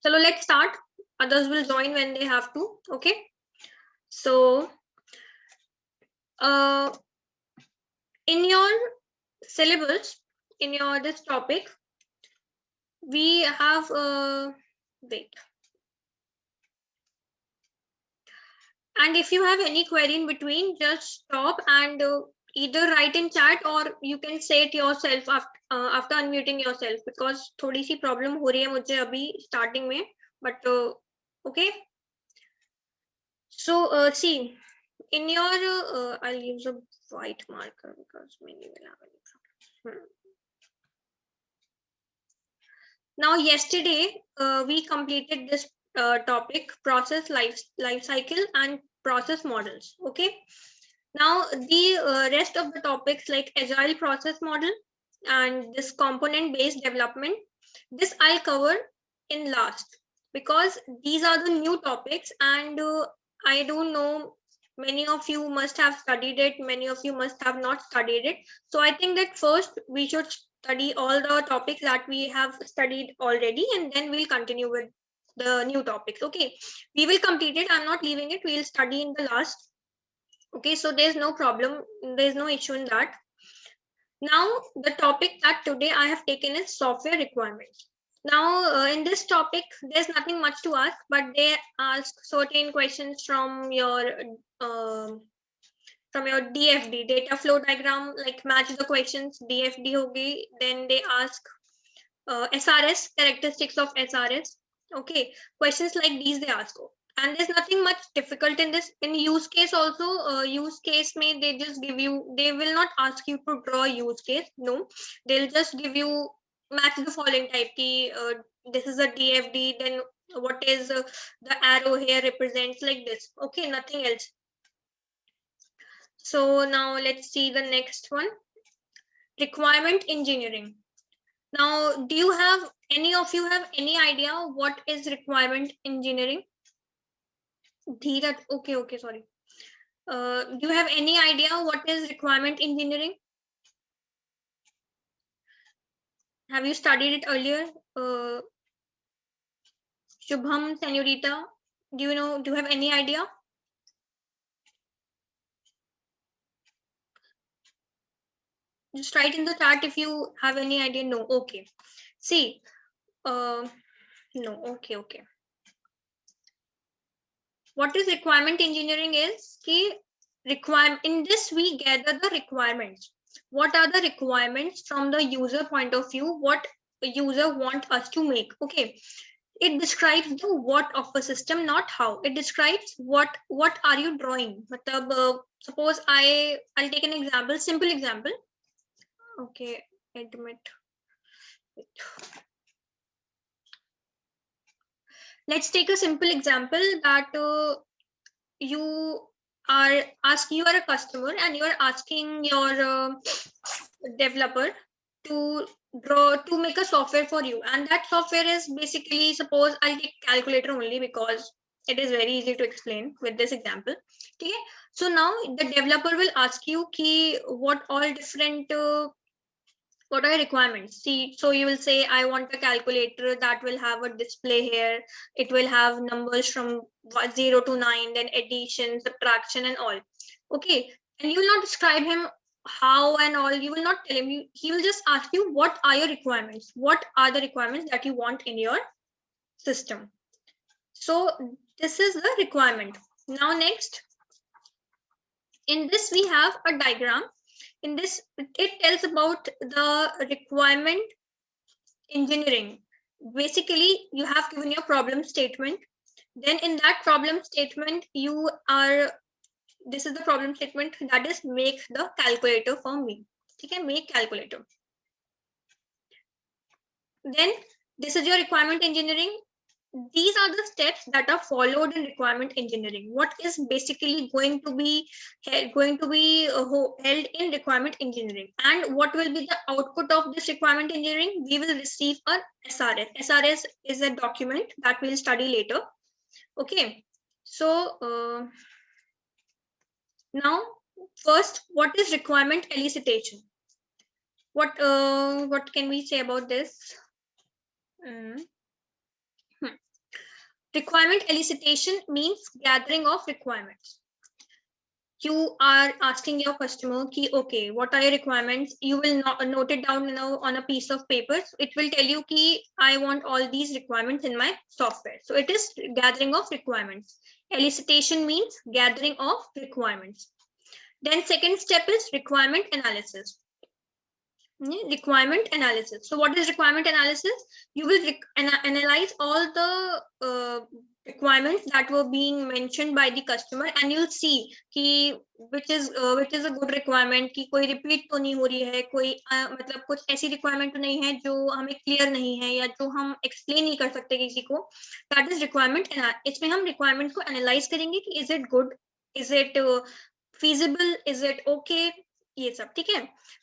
Chalo, let's start. Others will join when they have to. Okay. So, in your syllabus, in your this topic, we have wait. And if you have any query in between, just stop and either write in chat or you can say it yourself after unmuting yourself, because थोड़ी सी problem हो रही है मुझे अभी starting में, but okay. So see, in your I'll use a white marker because maybe we'll have any problem. Now yesterday we completed this topic, process life cycle and process models. Okay. Now the rest of the topics like agile process model and this component based development, this I'll cover in last, because these are the new topics and I don't know, many of you must have studied it, many of you must have not studied it. So I think that first we should study all the topics that we have studied already, and then we'll continue with the new topics. Okay, we will complete it, I'm not leaving it, we'll study in the last. Okay, so there's no problem, there's no issue in that. Now the topic that today I have taken is software requirements. Now in this topic there's nothing much to ask, but they ask certain questions from your DFD, data flow diagram, like match the questions, DFD hogi. Then they ask SRS, characteristics of SRS. Okay, questions like these they ask. And there's nothing much difficult in this. In use case also, use case may they just give you, they will not ask you to draw use case. No, they'll just give you match the following type key. This is a DFD, then what is the arrow here represents, like this. Okay, nothing else. So now let's see the next one, requirement engineering. Now, do you have, any of you have any idea what is requirement engineering? Dheeraj, okay, sorry. Do you have any idea what is requirement engineering? Have you studied it earlier? Shubham, Senorita, do you know, do you have any idea? Just write in the chat if you have any idea. No, okay. See, no, okay. What is requirement engineering is key requirement. In this we gather the requirements. What are the requirements from the user point of view? What the user want us to make? Okay, it describes the what of a system, not how. It describes what are you drawing. Suppose I'll take an example, simple example. Okay, admit. Let's take a simple example that you are a customer and you are asking your developer to make a software for you, and that software is basically, suppose I'll take calculator only because it is very easy to explain with this example. Okay, so now the developer will ask you key what all different what are requirements. See, so you will say I want a calculator that will have a display here, it will have numbers from 0 to 9, then addition, subtraction and all. Okay, and you will not describe him how and all, you will not tell him, he will just ask you what are your requirements, what are the requirements that you want in your system. So this is the requirement. Now next, in this we have a diagram. In this, it tells about the requirement engineering. Basically, you have given your problem statement. Then in that problem statement, this is the problem statement, that is make the calculator for me. Okay, make calculator. Then this is your requirement engineering. These are the steps that are followed in requirement engineering. What is basically going to be held in requirement engineering, and what will be the output of this requirement engineering? We will receive a SRS. SRS is a document that we'll study later. Okay, so now first, what is requirement elicitation? What can we say about this? Requirement elicitation means gathering of requirements. You are asking your customer ki okay, what are your requirements? You will note it down now on a piece of paper. So it will tell you ki I want all these requirements in my software. So it is gathering of requirements. Elicitation means gathering of requirements. Then second step is requirement analysis. Requirement analysis. So what is requirement analysis? You will analyze all the requirements that were being mentioned by the customer, and you'll see कि which is a good requirement, कि कोई repeat तो नहीं हो रही है, कोई मतलब कुछ ऐसी requirement तो नहीं है जो हमें clear नहीं है या जो हम explain नहीं कर सकते किसी को. That is requirement. इसमें हम requirement को analyze करेंगे कि is it good, is it feasible, is it okay, ये सब. ठीक है.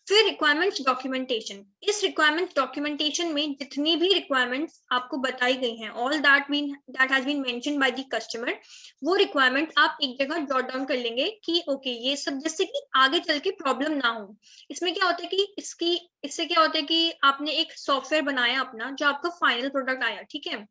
फिर रिक्वायरमेंट्स डॉक्यूमेंटेशन. इस रिक्वायरमेंट्स डॉक्यूमेंटेशन में जितनी भी रिक्वायरमेंट्स आपको बताई गई हैं, all that has been mentioned by the customer, वो रिक्वायरमेंट आप एक जगह जॉट डाउन कर लेंगे कि ओके ये सब, जिससे कि आगे चल के प्रॉब्लम ना हो. इसमें क्या होता है कि इससे क्या होता है कि आपने एक सॉफ्टवेयर बनाया अपना, जो आपका फाइनल प्रोडक्ट आया. ठीक है.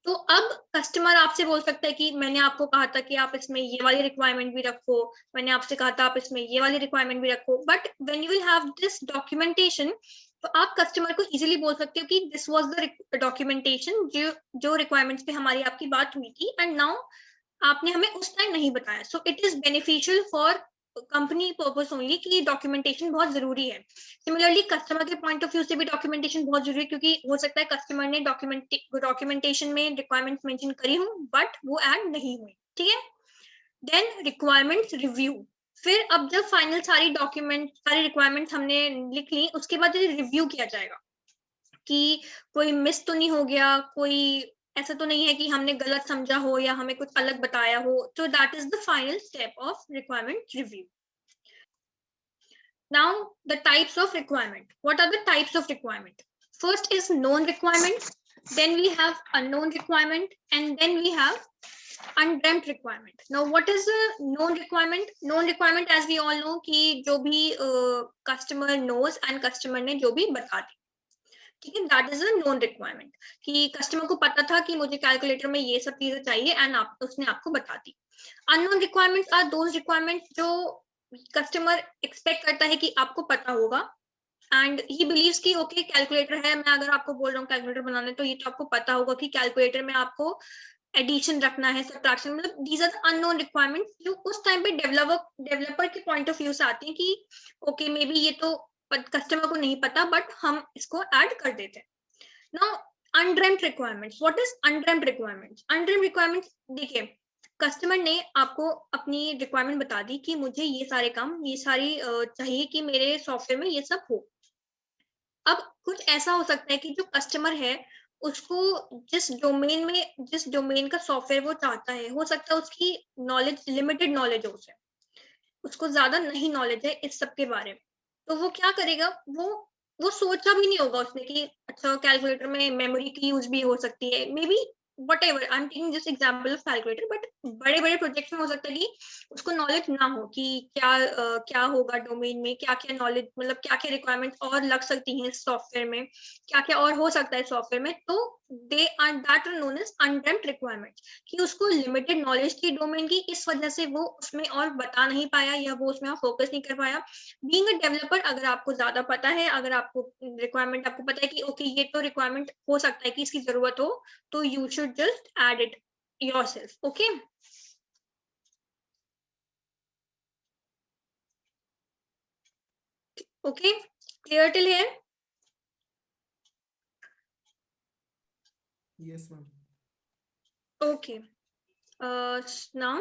तो अब कस्टमर आपसे बोल सकता है कि मैंने आपको कहा था कि आप इसमें ये वाली रिक्वायरमेंट भी रखो, मैंने आपसे कहा था आप इसमें ये वाली रिक्वायरमेंट भी रखो. But when you will have this documentation, तो आप कस्टमर को इजीली बोल सकते हो कि दिस वाज द डॉक्यूमेंटेशन जो रिक्वायरमेंट्स पे हमारी आपकी बात हुई थी, एंड नाउ आपने हमें उस टाइम नहीं बताया. So it is beneficial for company purpose only कि डॉक्यूमेंटेशन बहुत जरूरी है. सिमिलरली कस्टमर के पॉइंट ऑफ व्यू से भी डॉक्यूमेंटेशन बहुत जरूरी है, क्योंकि हो सकता है कस्टमर ने डॉक्यूमेंटेशन में रिक्वायरमेंट्स मेंशन करी हो बट वो ऐड नहीं हुई. ठीक है. Then requirements review. फिर अब जब फाइनल सारी रिक्वायरमेंट्स हमने लिख ली, उसके बाद रिव्यू किया जाएगा कि कोई मिस तो नहीं हो गया, कोई ऐसा तो नहीं है कि हमने गलत समझा हो या हमें कुछ अलग बताया हो. तो that is the final step of requirement review. Now the types of requirement. What are the types of requirement? First is known requirement, then we have unknown requirement, and then we have undreamt requirement. Now what is a known requirement? Known requirement, as we all know, कि जो भी customer knows and customer ने जो भी बता दी. ठीक है. That is a known requirement कि कस्टमर को पता था कि मुझे कैलकुलेटर में ये सब चीजें चाहिए, एंड उसने आपको बता दी. Unknown requirements are those requirements जो कस्टमर एक्सपेक्ट करता है कि आपको पता होगा, एंड ही बिलीव्स कि ओके कैलकुलेटर है, मैं अगर आपको बोल रहा हूँ कैलकुलेटर बनाने, तो ये तो आपको पता होगा कि कैलकुलेटर में आपको एडिशन रखना है, सब्ट्रैक्शन, मतलब दीज आर अननोन रिक्वायरमेंट्स जो उस टाइम पे डेवलपर के पॉइंट ऑफ व्यू से आती हैं कि ओके मे बी ये तो कस्टमर को नहीं पता, बट हम इसको ऐड कर देते हैं. Now undreamed requirements. What is undreamed requirements? Undreamed requirements, देखिए कस्टमर ने आपको अपनी रिक्वायरमेंट बता दी कि मुझे ये सारे काम, ये सारी चाहिए कि मेरे सॉफ्टवेयर में ये सब हो. अब कुछ ऐसा हो सकता है कि जो कस्टमर है उसको जिस डोमेन का सॉफ्टवेयर वो चाहता है, हो सकता है उसकी नॉलेज लिमिटेड नॉलेज हो, उसको ज्यादा नहीं नॉलेज है इस सब के बारे में. तो वो क्या करेगा, वो सोचा भी नहीं होगा उसने कि अच्छा कैलकुलेटर में मेमोरी की यूज भी हो सकती है. May be whatever, I'm taking just example of calculator, but बड़े प्रोजेक्ट में हो सकता है कि उसको नॉलेज ना हो कि क्या होगा डोमेन में, क्या क्या नॉलेज, मतलब क्या क्या रिक्वायरमेंट्स और लग सकती हैं सॉफ्टवेयर में, क्या क्या और हो सकता है सॉफ्टवेयर में. तो they are that are known as undreamed requirements, कि उसको लिमिटेड नॉलेज थी डोमेन की, इस वजह से वो उसमें और बता नहीं पाया या वो उसमें फोकस नहीं कर पाया. बीइंग अ डेवलपर, अगर आपको ज्यादा पता है, अगर आपको रिक्वायरमेंट आपको पता है कि ओके ये तो रिक्वायरमेंट हो सकता है कि इसकी जरूरत हो, तो you should just add it yourself. Okay. Okay. Clear till here? Yes, ma'am. Okay. Now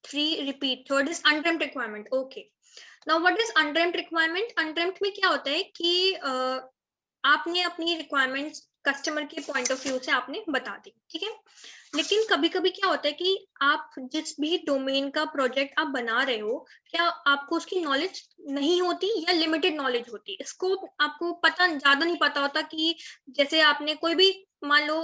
3 repeat. Third is undreamt requirement. Okay. Now what is undreamt requirement? Undreamt में क्या होता है कि आपने अपनी रिक्वायरमेंट्स कस्टमर के पॉइंट ऑफ व्यू से आपने बता दी. ठीक है. लेकिन कभी कभी क्या होता है कि आप जिस भी डोमेन का प्रोजेक्ट आप बना रहे हो, क्या आपको उसकी नॉलेज नहीं होती या लिमिटेड नॉलेज होती. इसको आपको पता ज्यादा नहीं पता होता कि जैसे आपने कोई भी, मान लो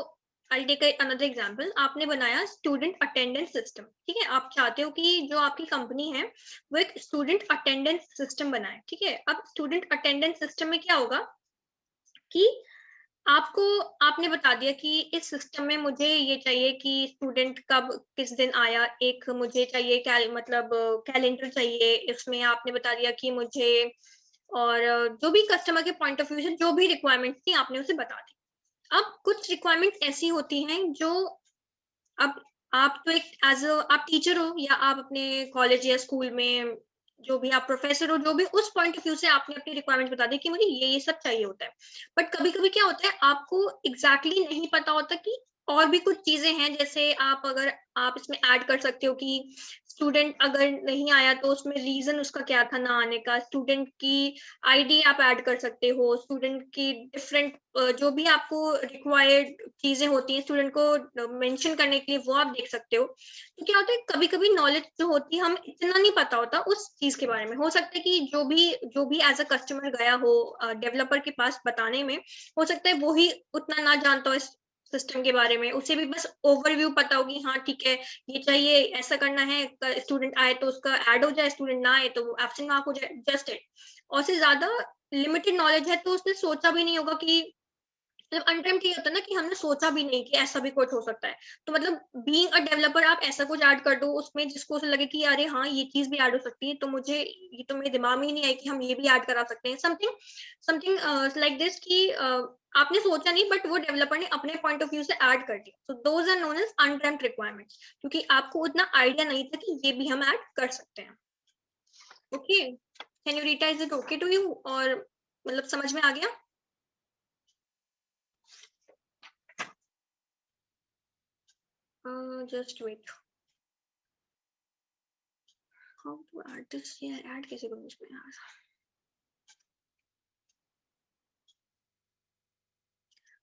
I'll take another example, आपने बनाया स्टूडेंट अटेंडेंस सिस्टम. ठीक है. आप चाहते हो कि जो आपकी कंपनी है वो एक स्टूडेंट अटेंडेंस सिस्टम बनाए. ठीक है. अब स्टूडेंट अटेंडेंस सिस्टम में क्या होगा कि आपको आपने बता दिया कि इस सिस्टम में मुझे ये चाहिए कि स्टूडेंट कब किस दिन आया, एक मुझे चाहिए मतलब कैलेंडर चाहिए, इसमें आपने बता दिया कि मुझे, और जो भी कस्टमर के पॉइंट ऑफ व्यू से जो भी रिक्वायरमेंट थी आपने उसे बता दी। अब कुछ रिक्वायरमेंट ऐसी होती हैं जो, अब आप तो एक आप टीचर हो या आप अपने कॉलेज या स्कूल में जो भी आप प्रोफेसर हो, जो भी उस पॉइंट ऑफ व्यू से आपने अपनी रिक्वायरमेंट बता दी कि मुझे ये सब चाहिए होता है। बट कभी कभी क्या होता है, आपको एग्जैक्टली exactly नहीं पता होता कि और भी कुछ चीजें हैं, जैसे आप अगर आप इसमें ऐड कर सकते हो कि स्टूडेंट अगर नहीं आया तो उसमें रीजन उसका क्या था ना आने का, स्टूडेंट की आईडी आप ऐड कर सकते हो, स्टूडेंट की डिफरेंट जो भी आपको रिक्वायर्ड चीजें होती हैं स्टूडेंट को मेंशन करने के लिए, वो आप देख सकते हो। तो क्या होता है, कभी कभी नॉलेज जो होती है हम इतना नहीं पता होता उस चीज के बारे में, हो सकता है कि जो भी एज अ कस्टमर गया हो डेवलपर के पास बताने में, हो सकता है वो ही उतना ना जानता हो इस सिस्टम के बारे में, उसे भी बस ओवरव्यू पता होगी, हाँ ठीक है ये चाहिए, ऐसा करना है, स्टूडेंट आए तो उसका ऐड हो जाए, स्टूडेंट ना आए तो वो एब्सेंट मार्क हो जाए, जस्ट इट। और से ज्यादा लिमिटेड नॉलेज है तो उसने सोचा भी नहीं होगा कि, मतलब अनटाइम ये होता है ना कि हमने सोचा भी नहीं कि ऐसा भी कुछ हो सकता है। तो मतलब बीइंग अ डेवलपर आप ऐसा कुछ ऐड कर दो उसमें जिसको उसे लगे कि अरे हाँ ये चीज भी ऐड हो सकती है, तो मुझे ये तो मेरे दिमाग में ही नहीं आई कि हम ये भी ऐड करा सकते हैं, समथिंग समथिंग लाइक दिस कि आपने सोचा नहीं बट वो डेवलपर ने अपने पॉइंट ऑफ व्यू से ऐड कर दिया। So those are known as undreamed requirements, क्योंकि आपको उतना आइडिया नहीं था कि ये भी हम ऐड कर सकते हैं। Okay, can you Rita, is it okay to you, और मतलब समझ में आ गया? Just wait, how to add this, यार ऐड कैसे करूं इसमें यार?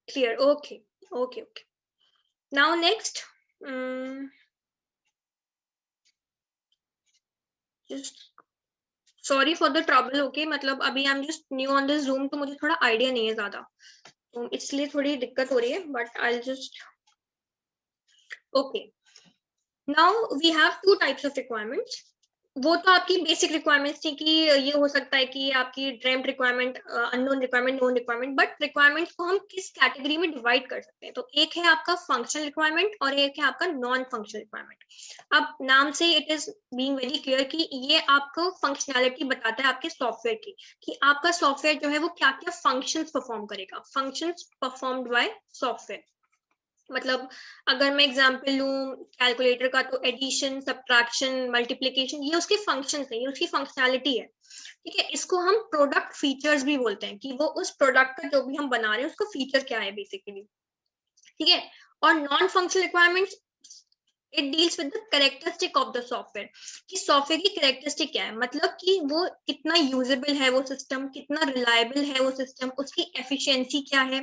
Clear, okay okay okay. Now next, just sorry for the trouble, okay, मतलब अभी I am just new on this Zoom तो मुझे थोड़ा आइडिया नहीं है ज्यादा, तो इसलिए थोड़ी दिक्कत हो रही है, but I just, okay. Now we have two types of requirements. वो तो आपकी बेसिक रिक्वायरमेंट्स थी कि ये हो सकता है कि आपकी dreamed requirement, unknown requirement, known requirement, but requirements को हम किस कैटेगरी में डिवाइड कर सकते हैं, तो एक है आपका फंक्शनल रिक्वायरमेंट और एक है आपका नॉन फंक्शनल रिक्वायरमेंट। अब नाम से it is being very clear कि ये आपको फंक्शनैलिटी बताता है आपके सॉफ्टवेयर की, कि आपका सॉफ्टवेयर जो है वो क्या क्या फंक्शंस परफॉर्म करेगा, फंक्शंस परफॉर्म्ड बाय सॉफ्टवेयर। मतलब अगर मैं एग्जांपल लूं कैलकुलेटर का, तो एडिशन, सब्ट्रैक्शन, मल्टीप्लिकेशन, ये उसके फंक्शंस है, ये उसकी फंक्शनैलिटी है। ठीक है, इसको हम प्रोडक्ट फीचर्स भी बोलते हैं कि वो उस प्रोडक्ट का जो भी हम बना रहे हैं उसका फीचर क्या है बेसिकली। ठीक है, और non functional requirements, it deals with the characteristic of the software, कि सॉफ्टवेयर की कैरेक्टरिस्टिक क्या है, मतलब कि वो कितना यूजेबल है वो सिस्टम, कितना रिलायबल है वो सिस्टम, उसकी एफिशिएंसी क्या है,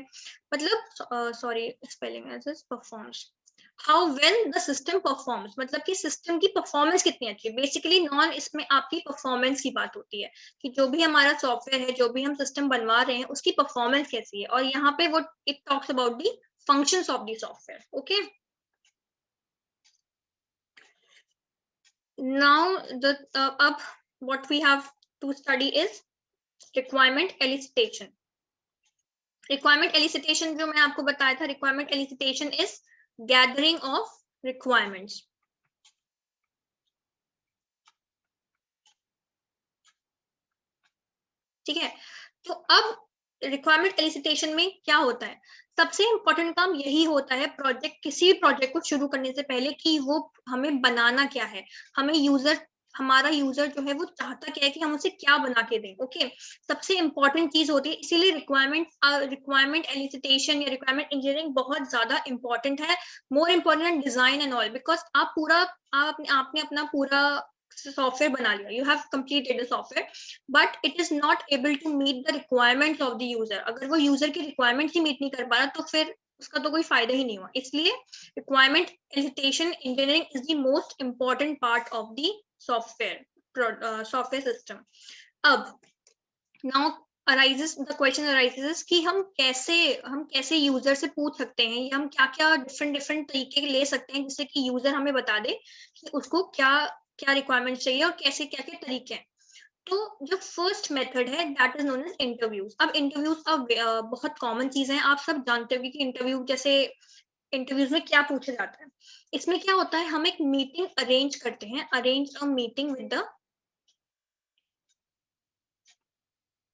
मतलब sorry spelling as performs, how well the system performs, मतलब कि सिस्टम की परफॉर्मेंस कितनी अच्छी है। बेसिकली नॉन इसमें आपकी परफॉर्मेंस की बात होती है कि जो भी हमारा सॉफ्टवेयर है, जो भी हम सिस्टम बनवा रहे हैं उसकी परफॉर्मेंस कैसी है, और यहाँ पे वो it talks about the functions of the software. Okay, now the up what we have to study is requirement elicitation. Requirement elicitation जो मैं आपको बताया था, requirement elicitation is gathering of requirements. ठीक है, तो अब रिक्वायरमेंट एलिसिटेशन में क्या होता है, सबसे इंपॉर्टेंट काम यही होता है प्रोजेक्ट, किसी भी प्रोजेक्ट को शुरू करने से पहले, कि वो हमें बनाना क्या है, हमें यूजर, हमारा यूजर जो है वो चाहता क्या है, कि हम उसे क्या बना के दें। ओके, सबसे इंपॉर्टेंट चीज होती है, इसीलिए रिक्वायरमेंट एलिसिटेशन या रिक्वायरमेंट इंजीनियरिंग बहुत ज्यादा इंपॉर्टेंट है, more important design and all, because आप पूरा, आपने अपना पूरा सॉफ्टवेयर बना लिया, you have completed the software, but it is not able to meet the requirements of the user. अगर वो यूजर की रिक्वायरमेंट्स ही मीट नहीं कर पा रहा तो फिर उसका तो कोई फायदा ही नहीं हुआ। इसलिए requirement elicitation engineering is the most important part of the software system. अब now arises the question arises कि हम कैसे यूजर से पूछ सकते हैं, या हम क्या क्या डिफरेंट डिफरेंट तरीके ले सकते हैं जिससे कि यूजर हमें बता दे कि उसको क्या क्या रिक्वायरमेंट चाहिए और कैसे क्या क्या तरीके हैं। तो जो फर्स्ट मेथड है that is known as interviews. अब इंटरव्यूज अब बहुत कॉमन चीज है, आप सब जानते हो कि इंटरव्यू जैसे इंटरव्यूज में क्या पूछा जाता है। इसमें क्या होता है, हम एक मीटिंग अरेंज करते हैं, arrange a meeting with the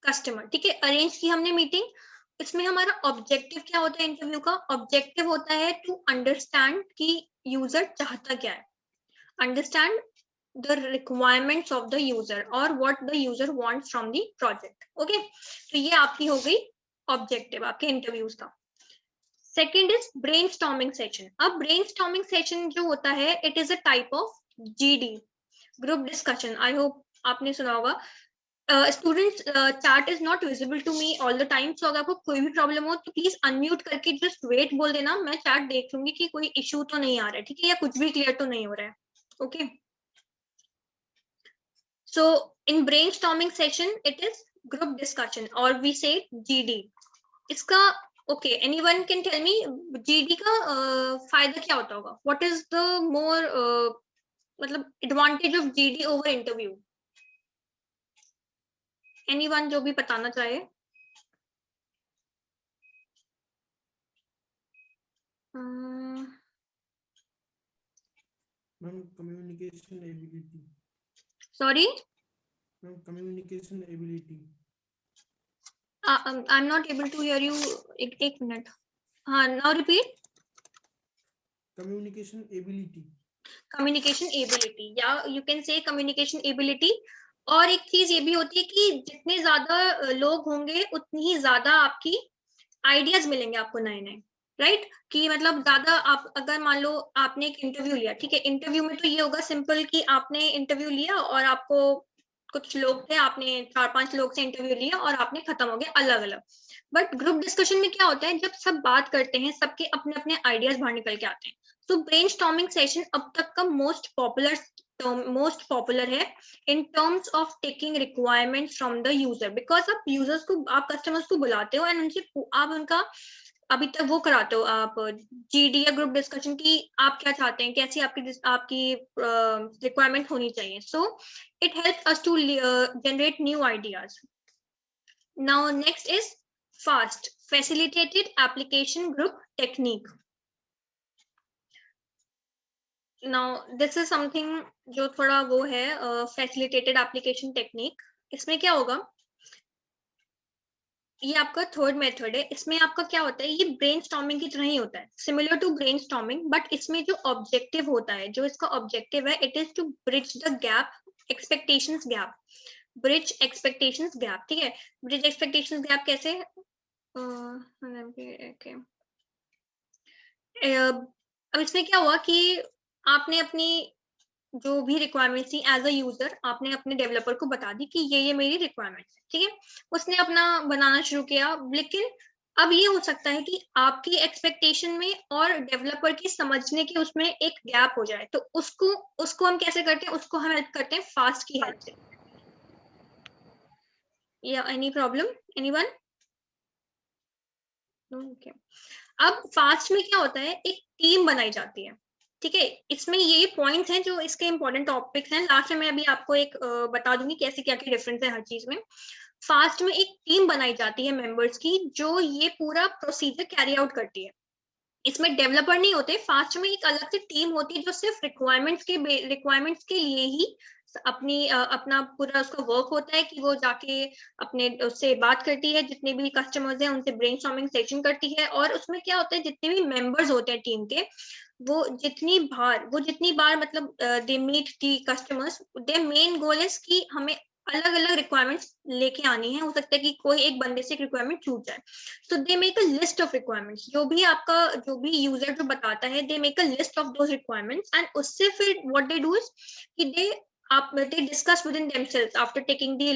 customer. ठीक है, अरेंज की हमने मीटिंग। इसमें हमारा ऑब्जेक्टिव क्या होता है, इंटरव्यू का ऑब्जेक्टिव होता है टू अंडरस्टैंड कि यूजर चाहता क्या है, understand the requirements of the user or what the user wants from the project. Okay, तो ये आपकी हो गई ऑब्जेक्टिव आपके इंटरव्यूज का। Second is brainstorming session. अब ब्रेनस्टॉर्मिंग सेशन जो होता है it is a type of GD, group discussion. I hope आपने सुना होगा। Students chat is not visible to me all the time, so अगर आपको कोई भी प्रॉब्लम हो तो प्लीज अनम्यूट करके जस्ट वेट बोल देना, मैं चैट देख लूंगी कि कोई इशू तो नहीं आ रहा है, ठीक है, या कुछ भी क्लियर तो नहीं हो रहा है। Okay So in brainstorming session, it is group discussion or we say GD. इसका okay, anyone can tell me GD का फायदा क्या होता होगा? What is the more मतलब advantage of GD over interview? Anyone जो भी बताना चाहे? Ma'am communication ability. Sorry? Ma'am communication ability. I'm not able to hear you. एक मिनट. हाँ, now repeat. Communication ability. Communication ability, या you can say communication ability. और एक चीज ये भी होती है कि जितने ज्यादा लोग होंगे उतनी ही ज्यादा आपकी आइडियाज मिलेंगे आपको नए नए, राइट? कि मतलब ज्यादा आप अगर मान लो आपने एक इंटरव्यू लिया, ठीक है, इंटरव्यू में तो ये होगा सिंपल कि आपने इंटरव्यू लिया और आपको कुछ लोग थे, आपने 4-5 लोग से इंटरव्यू लिया और आपने खत्म हो गया अलग अलग। बट ग्रुप डिस्कशन में क्या होता है, जब सब बात करते हैं सबके अपने अपने आइडियाज बाहर निकल के आते हैं। सो ब्रेनस्टॉर्मिंग सेशन अब तक का मोस्ट पॉपुलर है in terms of taking requirements from the user, because आप यूजर्स को, आप कस्टमर्स को बुलाते हो एंड उनसे आप उनका अभी तक वो कराते हो आप जीडी या ग्रुप डिस्कशन की, आप क्या चाहते हैं, कैसी आपकी आपकी रिक्वायरमेंट होनी चाहिए। So it help us to generate new ideas. Now next is FAST facilitated application group technique. Now this is something जो थोड़ा वो है, फैसिलिटेटेड एप्लीकेशन टेक्निक। इसमें क्या होगा, ये आपका थर्ड मेथड है। इसमें आपका क्या होता है, ये ब्रेनस्टॉर्मिंग की तरह ही होता है, सिमिलर टू ब्रेनस्टॉर्मिंग, बट इसमें जो ऑब्जेक्टिव होता है, जो इसका ऑब्जेक्टिव है, it is to bridge the gap expectations gap, bridge expectations gap. ठीक है, ब्रिज एक्सपेक्टेशंस गैप कैसे? अब इसमें क्या हुआ कि आपने अपनी जो भी रिक्वायरमेंट थी एज अ यूजर, आपने अपने डेवलपर को बता दी कि ये मेरी रिक्वायरमेंट है, ठीक है, उसने अपना बनाना शुरू किया। लेकिन अब ये हो सकता है कि आपकी एक्सपेक्टेशन में और डेवलपर की समझने के उसमें एक गैप हो जाए, तो उसको उसको हम कैसे करते हैं, उसको हम हेल्प करते हैं फास्ट की हेल्प से। या एनी प्रॉब्लम, एनीवन? ओके। अब फास्ट में क्या होता है, एक टीम बनाई जाती है, ठीक है। इसमें ये पॉइंट्स हैं जो इसके इंपॉर्टेंट टॉपिक्स हैं, लास्ट में मैं अभी आपको एक बता दूंगी कैसे क्या क्या डिफरेंस है हर चीज में। फास्ट में एक टीम बनाई जाती है मेंबर्स की, जो ये पूरा प्रोसीजर कैरी आउट करती है। इसमें डेवलपर नहीं होते, फास्ट में एक अलग से टीम होती है जो सिर्फ रिक्वायरमेंट्स के लिए ही अपना पूरा उसका वर्क होता है कि वो जाके अपने उससे बात करती है, जितने भी कस्टमर्स हैं उनसे ब्रेनस्टॉर्मिंग सेशन करती है। और उसमें क्या होता है, जितने भी मेंबर्स होते हैं टीम के, वो जितनी बार मतलब they meet the customers, their main goal is कि हमें अलग अलग रिक्वायरमेंट्स लेके आनी है। हो सकता है कि कोई एक बंदे से एक रिक्वायरमेंट छूट जाए, so they make a list of requirements, जो भी यूजर जो बताता है, they make a list of those requirements, and उससे फिर what they do is कि they discuss within themselves after taking the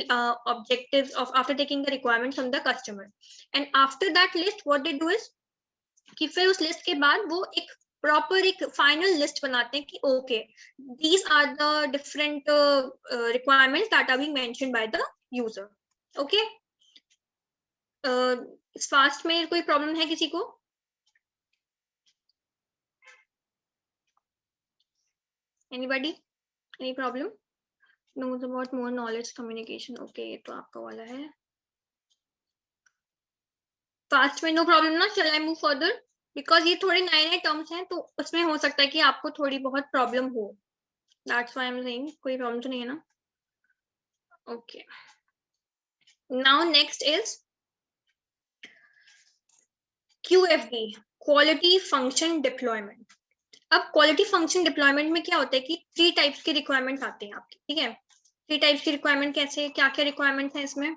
objectives of after taking the requirements from the customer, and after that list what they do is कि फिर उस list के बाद वो एक प्रॉपर एक फाइनल लिस्ट बनाते हैं कि okay, these are the different requirements that are being mentioned by the user. Okay, इस फास्ट में कोई प्रॉब्लम है किसी को? Anybody, any problem? knows about more knowledge communication. Okay, ये तो आपका वाला है. फास्ट में नो प्रॉब्लम ना. चल आई मूव फर्दर बिकॉज ये थोड़े नए नए टर्म्स हैं तो उसमें हो सकता है कि आपको थोड़ी बहुत प्रॉब्लम हो. That's why I am saying कोई प्रॉब्लम तो नहीं है ना. Okay. Now next is QFD, quality function deployment. अब क्वालिटी फंक्शन डिप्लॉयमेंट में क्या होता है कि 3 टाइप्स के रिक्वायरमेंट आते हैं आपके. ठीक है. 3 टाइप्स की रिक्वायरमेंट कैसे, क्या क्या रिक्वायरमेंट है इसमें.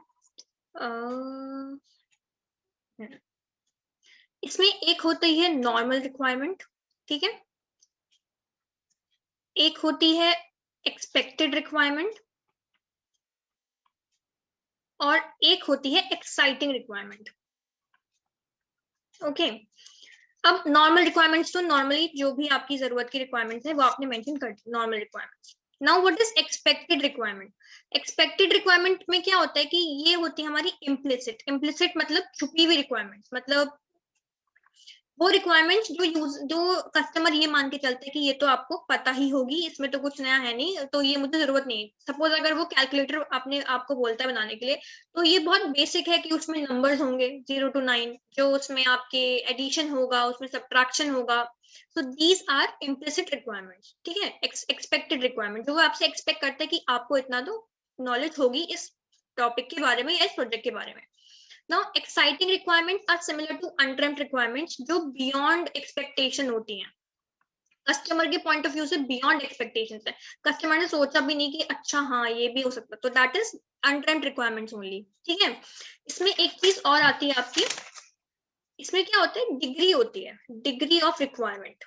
इसमें एक होती है नॉर्मल रिक्वायरमेंट. ठीक है. एक होती है एक्सपेक्टेड रिक्वायरमेंट और एक होती है एक्साइटिंग रिक्वायरमेंट. ओके. अब नॉर्मल रिक्वायरमेंट्स तो नॉर्मली जो भी आपकी जरूरत की रिक्वायरमेंट्स है वो आपने मेंशन कर दी, normal requirements. Now what is expected requirement. Expected requirement में क्या होता है कि ये होती है हमारी इम्प्लिसिट. इम्प्लिसिट मतलब छुपी हुई रिक्वायरमेंट्स. मतलब वो रिक्वायरमेंट्स जो कस्टमर ये मान के चलते हैं कि ये तो आपको पता ही होगी, इसमें तो कुछ नया है नहीं, तो ये मुझे जरूरत नहीं. सपोज अगर वो कैलकुलेटर अपने आपको बोलता है बनाने के लिए तो ये बहुत बेसिक है कि उसमें नंबर्स होंगे 0 to 9, जो उसमें आपके एडिशन होगा, उसमें सब्ट्रैक्शन होगा. So these are implicit requirements. ठीक है. एक्सपेक्टेड रिक्वायरमेंट जो वो आपसे एक्सपेक्ट करता है कि आपको इतना तो नॉलेज होगी इस टॉपिक के बारे में या इस प्रोजेक्ट के बारे में. Now, exciting requirements are similar to undreamt requirements जो beyond expectation होती हैं. कस्टमर के पॉइंट ऑफ व्यू से बियॉन्ड एक्सपेक्टेशंस है. कस्टमर ने सोचा भी नहीं कि अच्छा हाँ ये भी हो सकता है, तो that is undreamed requirements only. ठीक है. इसमें एक चीज और आती है आपकी. इसमें क्या होता है, डिग्री होती है, degree of requirement.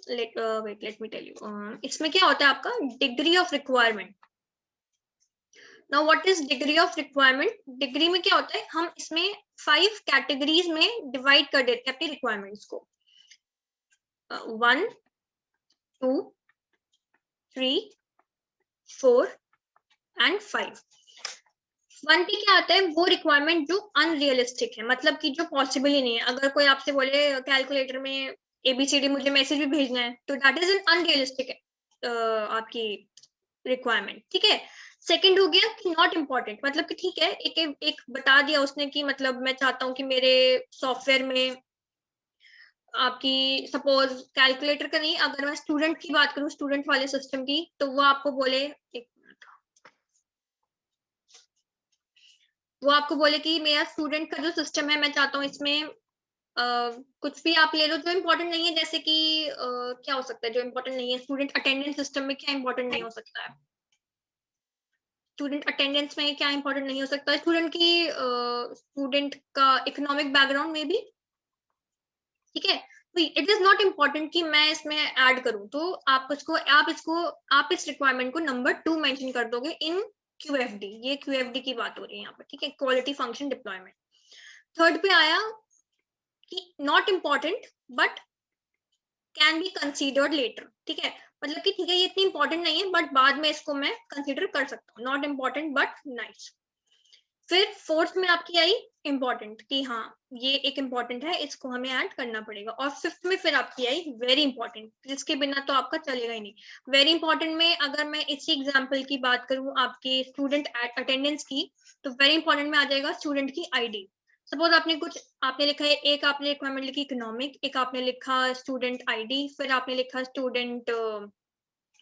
Let me tell you. इसमें क्या होता है आपका degree of requirement. Now what is degree of requirement. Degree में क्या होता है, हम इसमें 5 कैटेगरीज में डिवाइड कर देते हैं अपनी रिक्वायरमेंट्स को. 1 2 3 4 एंड 5. 1 पे क्या आता है, वो रिक्वायरमेंट जो अनरियलिस्टिक है, मतलब कि जो पॉसिबल ही नहीं है. अगर कोई आपसे बोले कैलकुलेटर में ABCD मुझे मैसेज भी भेजना है, तो दैट इज एन अनरियलिस्टिक आपकी रिक्वायरमेंट. ठीक है. सेकंड हो गया कि नॉट इम्पॉर्टेंट, मतलब कि ठीक है एक बता दिया उसने कि मतलब मैं चाहता हूँ कि मेरे सॉफ्टवेयर में आपकी सपोज कैलकुलेटर का नहीं, अगर मैं स्टूडेंट की बात करूँ, स्टूडेंट वाले सिस्टम की, तो वो आपको बोले कि मेरा स्टूडेंट का जो सिस्टम है मैं चाहता हूँ इसमें कुछ भी आप ले लो जो इम्पोर्टेंट नहीं है. जैसे कि क्या हो सकता है जो इम्पोर्टेंट नहीं है, स्टूडेंट अटेंडेंस सिस्टम में क्या इम्पोर्टेंट नहीं हो सकता है. स्टूडेंट अटेंडेंस में क्या इंपॉर्टेंट नहीं हो सकता, स्टूडेंट का इकोनॉमिक बैकग्राउंड में भी. ठीक है. तो इट इज नॉट इम्पोर्टेंट कि मैं इसमें ऐड करूं, तो आप इस रिक्वायरमेंट को नंबर 2 मेंशन कर दोगे इन QFD. ये QFD की बात हो रही है यहाँ पर. ठीक है. Quality function deployment. थर्ड पे आया कि not important but can be considered later. ठीक है. मतलब कि ठीक है ये इतनी इंपॉर्टेंट नहीं है बट बाद में इसको मैं कंसीडर कर सकता हूँ. Not important but nice. फिर फोर्थ में आपकी आई इंपॉर्टेंट कि हाँ ये एक इंपॉर्टेंट है, इसको हमें ऐड करना पड़ेगा. और फिफ्थ में फिर आपकी आई वेरी इंपॉर्टेंट, जिसके बिना तो आपका चलेगा ही नहीं. वेरी इंपॉर्टेंट में अगर मैं इसी एग्जांपल की बात करूँ आपके स्टूडेंट अटेंडेंस की, तो वेरी इंपॉर्टेंट में आ जाएगा स्टूडेंट की ID. सपोज आपने लिखा है, एक आपने रिक्वायरमेंट लिखी इकोनॉमिक, एक आपने लिखा स्टूडेंट ID, फिर आपने लिखा स्टूडेंट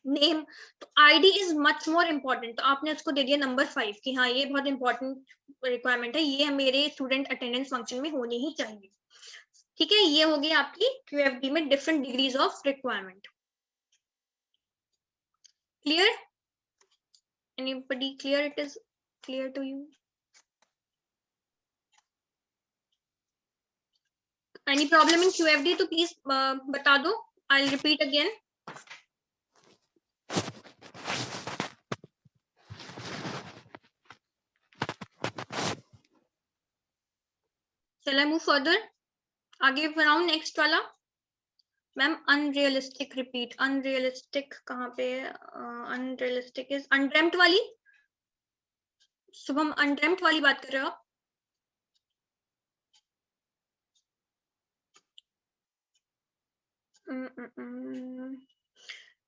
नेम. तो ID is much more important, तो आपने उसको दे दिया नंबर 5 कि हाँ ये बहुत इंपॉर्टेंट रिक्वायरमेंट है, ये मेरे स्टूडेंट अटेंडेंस फंक्शन में होनी ही चाहिए. ठीक है. ये हो गई आपकी QFD में different degrees of requirement. Clear. Anybody clear. It is clear to you. Any problem in QFD तो प्लीज बता दो. I will repeat again. चल आई मूव फर्दर. आगे बढ़ाऊं नेक्स्ट वाला. Ma'am unrealistic repeat. अनरियलिस्टिक कहाँ पे है. अनरियलिस्टिक इज अनड्रेम्ट वाली. शुभम अनड्रेम्ट वाली बात कर रहे हो आप.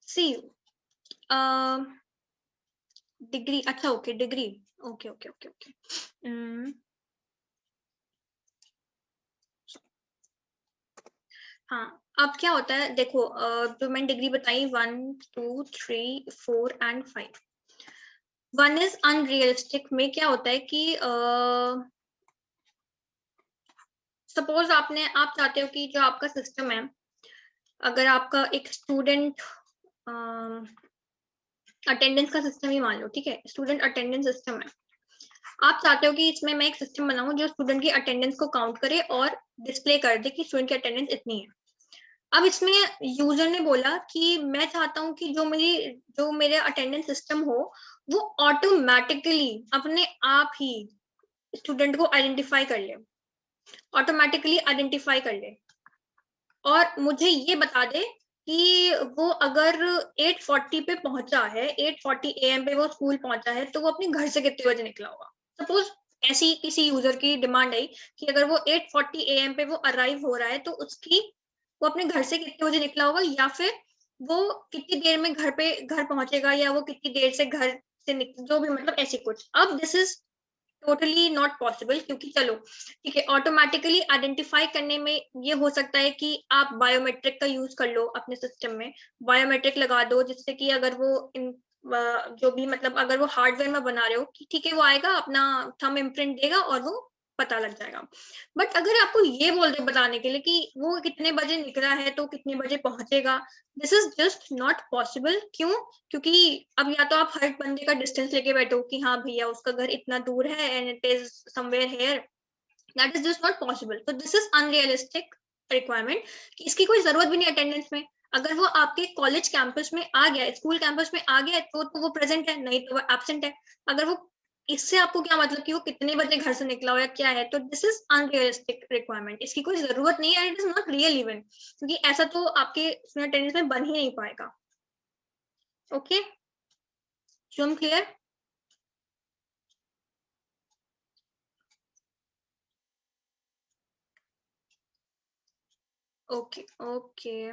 See, डिग्री, अच्छा okay degree, okay okay okay okay. हाँ, अब क्या होता है देखो, जो मैंने डिग्री बताई 1 2 3 4 एंड 5। 1 इज अनरियलिस्टिक में क्या होता है कि सपोज आप चाहते हो कि जो आपका सिस्टम है, अगर आपका एक स्टूडेंट अटेंडेंस का सिस्टम ही मान लो, ठीक है, स्टूडेंट अटेंडेंस सिस्टम है। आप चाहते हो कि इसमें मैं एक सिस्टम बनाऊं जो स्टूडेंट की अटेंडेंस को काउंट करे और डिस्प्ले कर दे कि स्टूडेंट की अटेंडेंस इतनी है। अब इसमें यूजर ने बोला कि मैं चाहता हूं कि जो मेरे अटेंडेंस सिस्टम हो वो ऑटोमेटिकली अपने आप ही स्टूडेंट को आइडेंटिफाई कर ले, ऑटोमेटिकली आइडेंटिफाई कर ले, और मुझे ये बता दे कि वो अगर 8:40 पे पहुंचा है, 8:40 AM पे वो स्कूल पहुंचा है, तो वो अपने घर से कितने बजे निकला होगा। सपोज ऐसी किसी यूजर की डिमांड आई कि अगर वो 8:40 AM पे वो अराइव हो रहा है, तो वो अपने घर से कितने बजे निकला होगा, या फिर वो कितनी देर में घर पहुंचेगा, या वो कितनी देर से घर से जो भी, मतलब ऐसी कुछ। अब this is totally not possible, क्योंकि चलो ठीक है, ऑटोमेटिकली आइडेंटिफाई करने में ये हो सकता है कि आप बायोमेट्रिक का यूज कर लो अपने सिस्टम में, बायोमेट्रिक लगा दो, जिससे कि अगर वो जो भी, मतलब अगर वो हार्डवेयर में बना रहे हो कि ठीक है, वो आएगा अपना थंब इम्प्रिंट देगा और वो पता लग जाएगा। बट अगर आपको ये बोल दे बताने के लिए कि वो कितने बजे निकला है तो कितने बजे पहुंचेगा, this is just not possible. क्यों? क्योंकि अब या तो आप हर बंदे का डिस्टेंस लेके बैठो कि हाँ भैया उसका घर इतना दूर है and it is somewhere here, that is just not possible. तो दिस इज अनरियलिस्टिक रिक्वायरमेंट कि इसकी कोई जरूरत भी नहीं अटेंडेंस में। अगर वो आपके कॉलेज कैंपस में आ गया, स्कूल कैंपस में आ गया, तो वो प्रेजेंट है, नहीं तो वो एब्सेंट है। अगर वो, इससे आपको क्या मतलब कि वो कितने बजे घर से निकला हो या क्या है, तो दिस इज अनरियलिस्टिक रिक्वायरमेंट, इसकी कोई जरूरत नहीं है, it is not real even, क्योंकि ऐसा तो आपके अटेंडेंस में बन ही नहीं पाएगा। ओके, सो हम क्लियर? ओके ओके,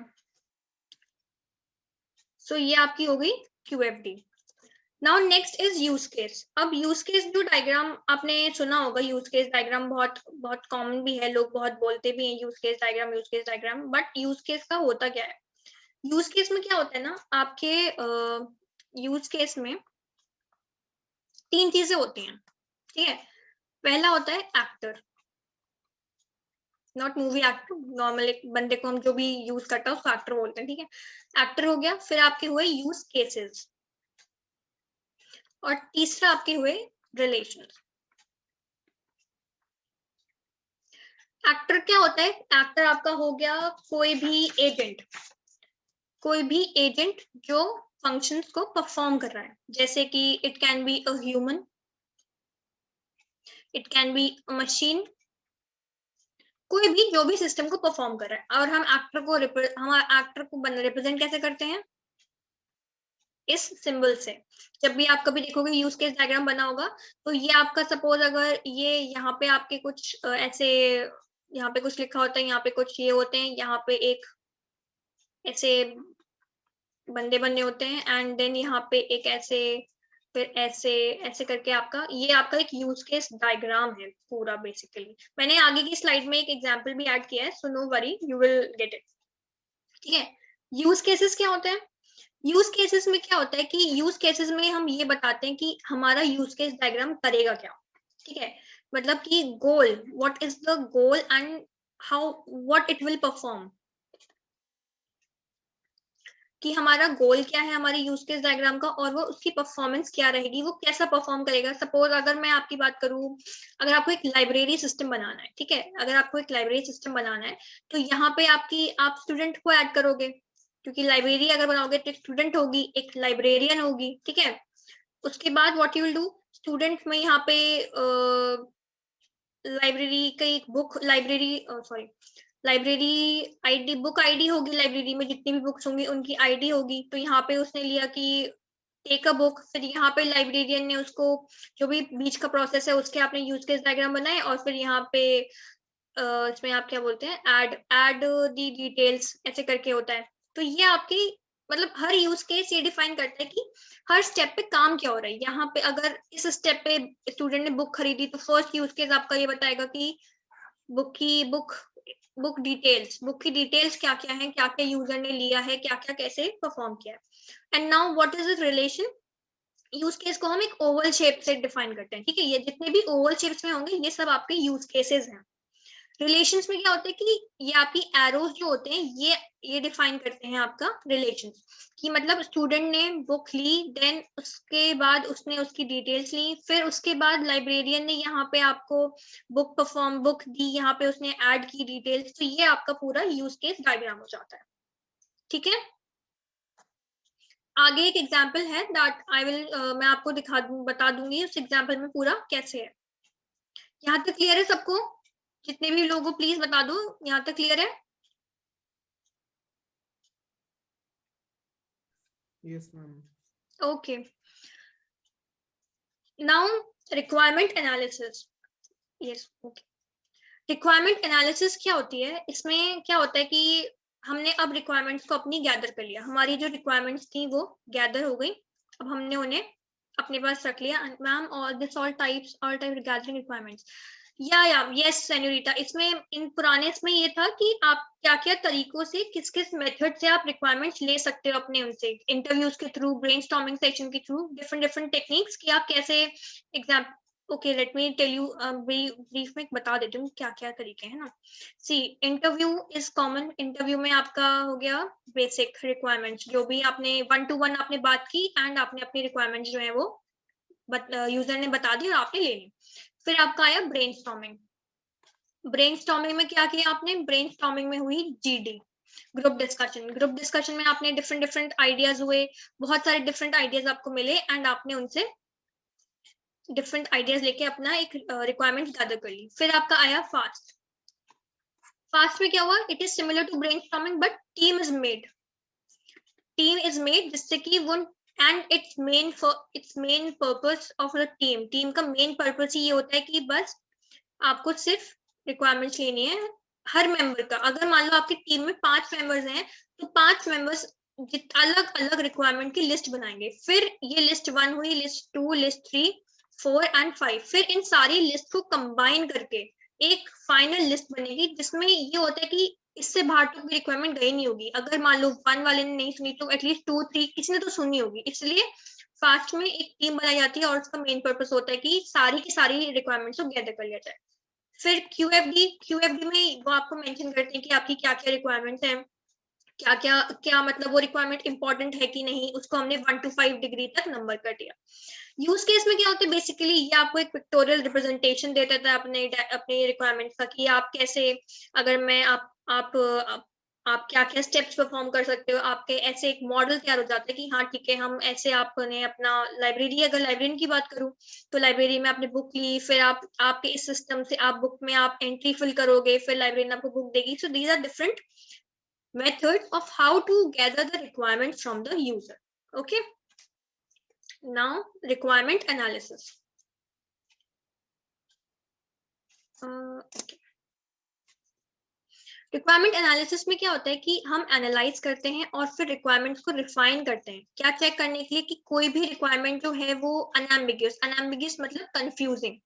सो ये आपकी हो गई QFD। Now next is use case. अब यूज केस जो डायग्राम आपने सुना होगा, यूज केस डायग्राम बहुत बहुत कॉमन भी है, लोग बहुत बोलते भी हैं use case diagram, use case diagram. But use case का होता क्या है? यूज केस में क्या होता है ना, आपके यूज केस में 3 चीजें होती हैं, ठीक है। पहला होता है actor, not movie actor, normal एक बंदे को हम जो भी यूज करता है उसको एक्टर बोलते हैं, ठीक है, एक्टर हो गया। फिर आपके हुए यूज केसेस, और तीसरा आपके हुए रिलेशन। एक्टर क्या होता है? एक्टर आपका हो गया कोई भी एजेंट, कोई भी एजेंट जो फंक्शंस को परफॉर्म कर रहा है, जैसे कि it can be a human, it can be a machine, कोई भी जो भी सिस्टम को परफॉर्म कर रहा है। और हम एक्टर को रिप्रेजेंट कैसे करते हैं? इस सिंबल से। जब भी आप कभी देखोगे यूज केस डायग्राम बना होगा, तो ये आपका सपोज अगर ये यहाँ पे आपके कुछ ऐसे, यहाँ पे कुछ लिखा होता है, यहाँ पे कुछ ये होते हैं, यहाँ पे एक ऐसे बंदे बने होते हैं, एंड देन यहाँ पे एक ऐसे, फिर ऐसे ऐसे करके ये आपका एक यूज केस डायग्राम है पूरा बेसिकली। मैंने आगे की स्लाइड में एक एग्जांपल भी ऐड किया है, so no worry, you will get it. ठीक है, यूज केसेस क्या होते हैं? यूज केसेस में क्या होता है कि यूज केसेस में हम ये बताते हैं कि हमारा यूज केस डायग्राम करेगा क्या, ठीक है। मतलब कि goal, what is the goal and how, what it will perform, कि हमारा गोल क्या है हमारे यूज केस डायग्राम का, और वो उसकी परफॉर्मेंस क्या रहेगी, वो कैसा परफॉर्म करेगा। सपोज अगर मैं आपकी बात करूं, अगर आपको एक लाइब्रेरी सिस्टम बनाना है, ठीक है, अगर आपको एक लाइब्रेरी सिस्टम बनाना है, तो यहाँ पे आप स्टूडेंट को ऐड करोगे, क्योंकि लाइब्रेरी अगर बनाओगे तो एक स्टूडेंट होगी, एक लाइब्रेरियन होगी, ठीक है। उसके बाद what you will do, student में यहाँ पे लाइब्रेरी का एक book, library ID, book ID होगी, लाइब्रेरी में जितनी भी बुक्स होंगी उनकी आईडी होगी। तो यहाँ पे उसने लिया कि टेक अ बुक, फिर यहाँ पे लाइब्रेरियन ने उसको, जो भी बीच का प्रोसेस है उसके आपने यूज केस डायग्राम बनाए, और फिर यहाँ पे इसमें आप क्या बोलते हैं, ऐड दी डिटेल्स ऐसे करके होता है। तो ये आपकी मतलब हर यूज केस ये डिफाइन करता है कि हर स्टेप पे काम क्या हो रहा है। यहाँ पे अगर इस स्टेप पे स्टूडेंट ने बुक खरीदी तो फर्स्ट यूज केस आपका ये बताएगा कि बुक की डिटेल्स क्या क्या है, क्या क्या यूजर ने लिया है, क्या क्या कैसे परफॉर्म किया है। And now what is the relation. Use case को हम एक ओवल शेप से डिफाइन करते हैं, ठीक है। ये जितने भी ओवल शेप्स में होंगे ये सब आपके यूज केसेस हैं। रिलेशंस में क्या होता है कि ये आपकी एरोज जो होते हैं ये डिफाइन करते हैं आपका रिलेशंस, कि मतलब स्टूडेंट ने बुक ली, देन उसके बाद उसने उसकी डिटेल्स ली, फिर उसके बाद लाइब्रेरियन ने यहाँ पे आपको बुक दी, यहाँ पे उसने ऐड की डिटेल्स, तो ये आपका पूरा यूज केस डायग्राम हो जाता है, ठीक है। आगे एक एग्जाम्पल है दैट आई विल मैं आपको बता दूंगी उस एग्जाम्पल में पूरा कैसे है। यहाँ तक क्लियर है सबको? जितने भी लोगों प्लीज बता दो, यहाँ तक क्लियर है? Yes, ma'am. Okay. Now requirement analysis. Yes. Okay. Requirement analysis क्या होती है? इसमें क्या होता है कि हमने अब रिक्वायरमेंट्स को अपनी गैदर कर लिया, हमारी जो रिक्वायरमेंट्स थी वो गैदर हो गई, अब हमने उन्हें अपने पास रख लिया। Ma'am all type gathering requirements या यस सेन्योरिटा। इसमें इन पुराने इसमें ये था कि आप क्या क्या तरीकों से किस किस मेथड से आप रिक्वायरमेंट्स ले सकते हो अपने उनसे, इंटरव्यूज के थ्रू, ब्रेनस्टॉर्मिंग सेशन के थ्रू, डिफरेंट टेक्निक्स कि आप कैसे exam. Okay let me tell you brief में बता देती हूँ क्या क्या तरीके हैं ना। See interview is common. Interview में आपका हो गया बेसिक रिक्वायरमेंट्स, जो भी आपने 1 to 1 आपने बात की एंड आपने अपनी रिक्वायरमेंट्स जो है वो यूजर ने बता दी और आपने ले ली। फिर आपका आया ब्रेनस्टॉर्मिंग। ब्रेनस्टॉर्मिंग में क्या किया आपने? ब्रेनस्टॉर्मिंग में हुई GD, group discussion. Group discussion में आपने डिफरेंट आइडियाज हुए, बहुत सारे डिफरेंट आइडियाज आपको मिले एंड आपने उनसे डिफरेंट आइडियाज लेके अपना एक रिक्वायरमेंट गैदर कर ली। फिर आपका आया फास्ट। फास्ट में क्या हुआ? It is similar to brainstorming but team is made जिससे कि वो and it's main purpose of the team का मेन पर्पस ही ये होता है कि बस आपको सिर्फ रिक्वायरमेंट्स लेनी है हर मेंबर का। अगर मान लो आपकी टीम में 5 मेंबर्स हैं तो 5 मेंबर्स अलग अलग रिक्वायरमेंट की लिस्ट बनाएंगे। फिर ये लिस्ट 1 हुई, लिस्ट 2, लिस्ट 3, 4 एंड 5। फिर इन सारी लिस्ट को कंबाइन करके एक फाइनल लिस्ट बनेगी जिसमें ये होता है कि इससे बाहर तो कोई रिक्वायरमेंट गई नहीं होगी। अगर मान लो 1 वाले ने नहीं सुनी तो एटलीस्ट 2, 3 किसी ने तो सुनी होगी। इसलिए फास्ट में एक टीम बनाई जाती है और उसका मेन पर्पस होता है कि सारी की सारी रिक्वायरमेंट्स को गैदर कर लिया जाए। फिर क्यूएफडी में वो आपको मेंशन करते हैं कि आपकी क्या क्या रिक्वायरमेंट्स हैं, क्या मतलब वो रिक्वायरमेंट इंपॉर्टेंट है कि नहीं, उसको हमने 1 to 5 डिग्री तक नंबर कर दिया। यूज केस में क्या होता है? बेसिकली ये आपको एक पिक्टोरियल रिप्रेजेंटेशन देता था अपने रिक्वायरमेंट्स का कि आप कैसे, अगर मैं आप क्या क्या स्टेप्स परफॉर्म कर सकते हो। आपके ऐसे एक मॉडल तैयार हो जाता है कि हाँ ठीक है, हम ऐसे आपने अपना लाइब्रेरी, अगर लाइब्रेरी की बात करूँ तो लाइब्रेरी में आपने बुक ली, फिर आपके इस सिस्टम से आप बुक में आप एंट्री फिल करोगे, फिर लाइब्रेरी आपको बुक देगी। So these are different methods of how to gather the requirements from the user. Okay, now requirement analysis. Okay. Requirement analysis में क्या होता है कि हम एनालाइज करते हैं और फिर रिक्वायरमेंट्स को रिफाइन करते हैं। क्या चेक करने के लिए कि कोई भी रिक्वायरमेंट जो है वो अनएम्बिगियस मतलब कंफ्यूजिंग,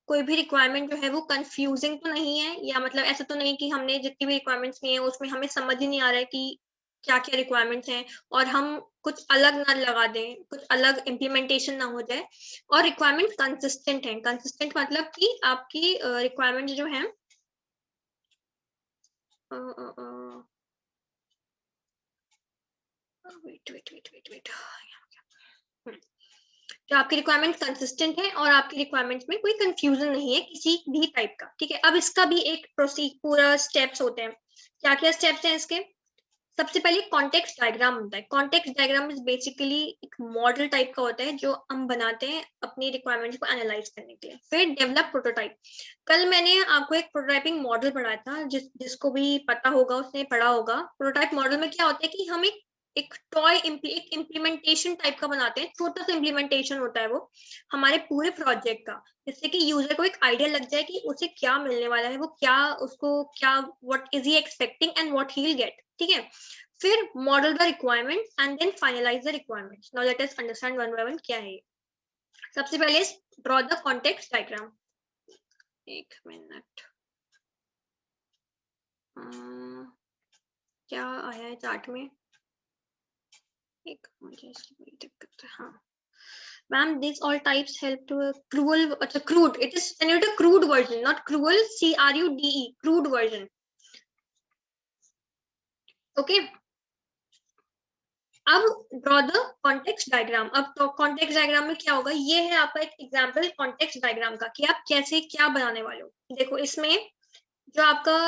कोई भी रिक्वायरमेंट जो है वो कंफ्यूजिंग तो नहीं है, या मतलब ऐसा तो नहीं कि हमने जितनी भी रिक्वायरमेंट्स ली है उसमें हमें समझ ही नहीं आ रहा है कि क्या क्या रिक्वायरमेंट्स हैं और हम कुछ अलग ना लगा दें, कुछ अलग इम्प्लीमेंटेशन ना हो जाए। और रिक्वायरमेंट कंसिस्टेंट है। कंसिस्टेंट मतलब कि आपकी रिक्वायरमेंट जो है वेट तो आपकी रिक्वायरमेंट कंसिस्टेंट है और आपकी रिक्वायरमेंट्स में कोई कंफ्यूजन नहीं है किसी भी टाइप का, ठीक है। अब इसका भी एक पूरा स्टेप्स होते हैं। क्या क्या स्टेप्स हैं इसके? सबसे पहले कॉन्टेक्स्ट डायग्राम होता है। कॉन्टेक्स्ट डायग्राम इज बेसिकली एक मॉडल टाइप का होता है जो हम बनाते हैं अपनी रिक्वायरमेंट्स को एनालाइज करने के लिए। फिर डेवलप प्रोटोटाइप। कल मैंने आपको एक प्रोटोटाइपिंग मॉडल पढ़ाया था, जिसको भी पता होगा उसने पढ़ा होगा। प्रोटोटाइप मॉडल में क्या होता है कि हम एक इम्प्लीमेंटेशन टाइप का बनाते हैं। छोटा सा इम्प्लीमेंटेशन होता है वो हमारे पूरे प्रोजेक्ट का, जिससे कि यूजर को एक आइडिया लग जाए कि उसे क्या मिलने वाला है, वो क्या उसको क्या what is he expecting and what he will get, ठीक है। फिर model the requirement and then finalize the requirement. Now let us understand one by one क्या है. सबसे पहले ड्रॉ द कॉन्टेक्स्ट डायग्राम. एक मिनट, क्या आया है चार्ट में, एक मुझे इसकी बड़ी दिक्कत है. हाँ ma'am, these all types help to cruel, अच्छा crude, it is a crude version, not cruel, CRUDE, crude version. Okay, अब ड्रॉ द कॉन्टेक्स्ट डायग्राम. अब तो कॉन्टेक्स्ट डायग्राम में क्या होगा, ये है आपका एक एग्जांपल कॉन्टेक्स्ट डायग्राम का कि आप कैसे क्या बनाने वाले हो. देखो इसमें जो आपका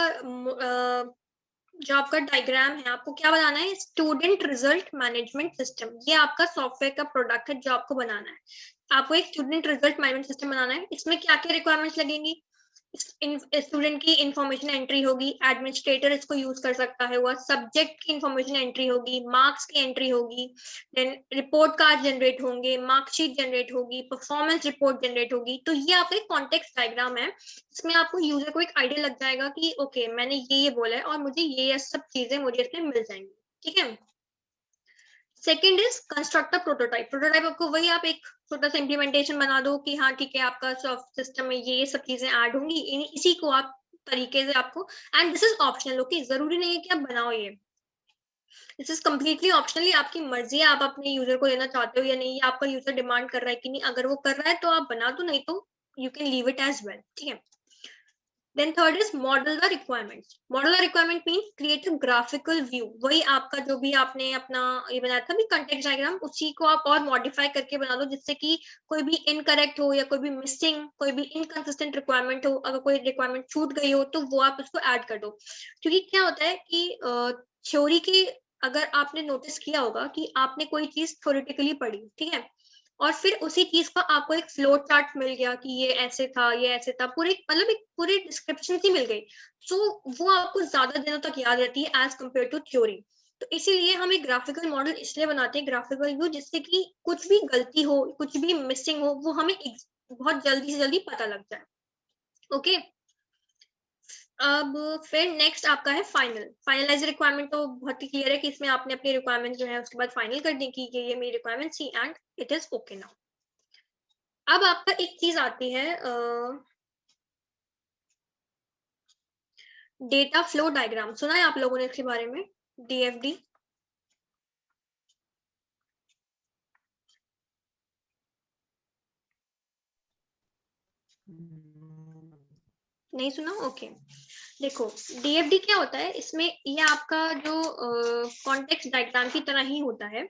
डायग्राम है, आपको क्या बनाना है, स्टूडेंट रिजल्ट मैनेजमेंट सिस्टम. ये आपका सॉफ्टवेयर का प्रोडक्ट है जो आपको बनाना है. आपको एक स्टूडेंट रिजल्ट मैनेजमेंट सिस्टम बनाना है. इसमें क्या क्या रिक्वायरमेंट्स लगेंगी, स्टूडेंट की इंफॉर्मेशन एंट्री होगी, एडमिनिस्ट्रेटर इसको यूज कर सकता है, हुआ सब्जेक्ट की इंफॉर्मेशन एंट्री होगी, मार्क्स की एंट्री होगी, देन रिपोर्ट कार्ड जनरेट होंगे, मार्कशीट जनरेट होगी, परफॉर्मेंस रिपोर्ट जनरेट होगी. तो ये आपका एक कॉन्टेक्स्ट डायग्राम है. इसमें आपको यूजर को एक आइडिया लग जाएगा कि ओके मैंने ये बोला है और मुझे ये सब चीजें मुझे इसमें मिल जाएंगी. ठीक है. Second is construct prototype. Prototype आपको वही, आप एक छोटा सा इम्प्लीमेंटेशन बना दो कि हाँ ठीक है आपका सॉफ्ट सिस्टम में ये सब चीजें ऐड होंगी, इसी को आप तरीके से आपको, and this is optional. Okay, जरूरी नहीं है कि आप बनाओ ये, दिस इज कम्प्लीटली ऑप्शनली, आपकी मर्जी है आप अपने यूजर को देना चाहते हो या नहीं, या आपका यूजर डिमांड कर रहा है कि नहीं. अगर वो कर रहा है तो आप बना दो, नहीं तो you can leave it as well. ठीक है. Then third is model the requirements. Model the requirement means create a graphical view. वही आपका जो भी आपने अपना ये बनाया था भी context diagram, उसी को आप और modify करके बना दो जिससे कि कोई भी incorrect हो या कोई भी missing, कोई भी inconsistent requirement हो, अगर कोई requirement छूट गई हो तो वो आप उसको add कर दो. क्योंकि क्या होता है कि थ्योरी की, अगर आपने नोटिस किया होगा कि आपने कोई चीज थ्योरेटिकली पढ़ी, ठीक है, और फिर उसी चीज का आपको एक फ्लो चार्ट मिल गया कि ये ऐसे था, ये ऐसे था, पूरी मतलब एक पूरी डिस्क्रिप्शन सी मिल गई, सो वो आपको ज्यादा दिनों तक याद रहती है एज कम्पेयर टू थ्योरी. तो इसीलिए हम एक ग्राफिकल मॉडल इसलिए बनाते हैं, ग्राफिकल व्यू, जिससे कि कुछ भी गलती हो, कुछ भी मिसिंग हो, वो हमें बहुत जल्दी से जल्दी पता लग जाए. ओके. अब फिर नेक्स्ट आपका है फाइनलाइज रिक्वायरमेंट. तो बहुत ही क्लियर है कि इसमें आपने अपनी रिक्वायरमेंट जो है उसके बाद फाइनल कर दी कि ये मेरी रिक्वायरमेंट थी and it is okay now. अब आपका एक चीज आती है डेटा फ्लो डायग्राम. सुना है आप लोगों ने इसके बारे में, DFD? नहीं सुना? ओके. देखो DFD क्या होता है, इसमें ये आपका जो कॉन्टेक्स्ट डायग्राम की तरह ही होता है,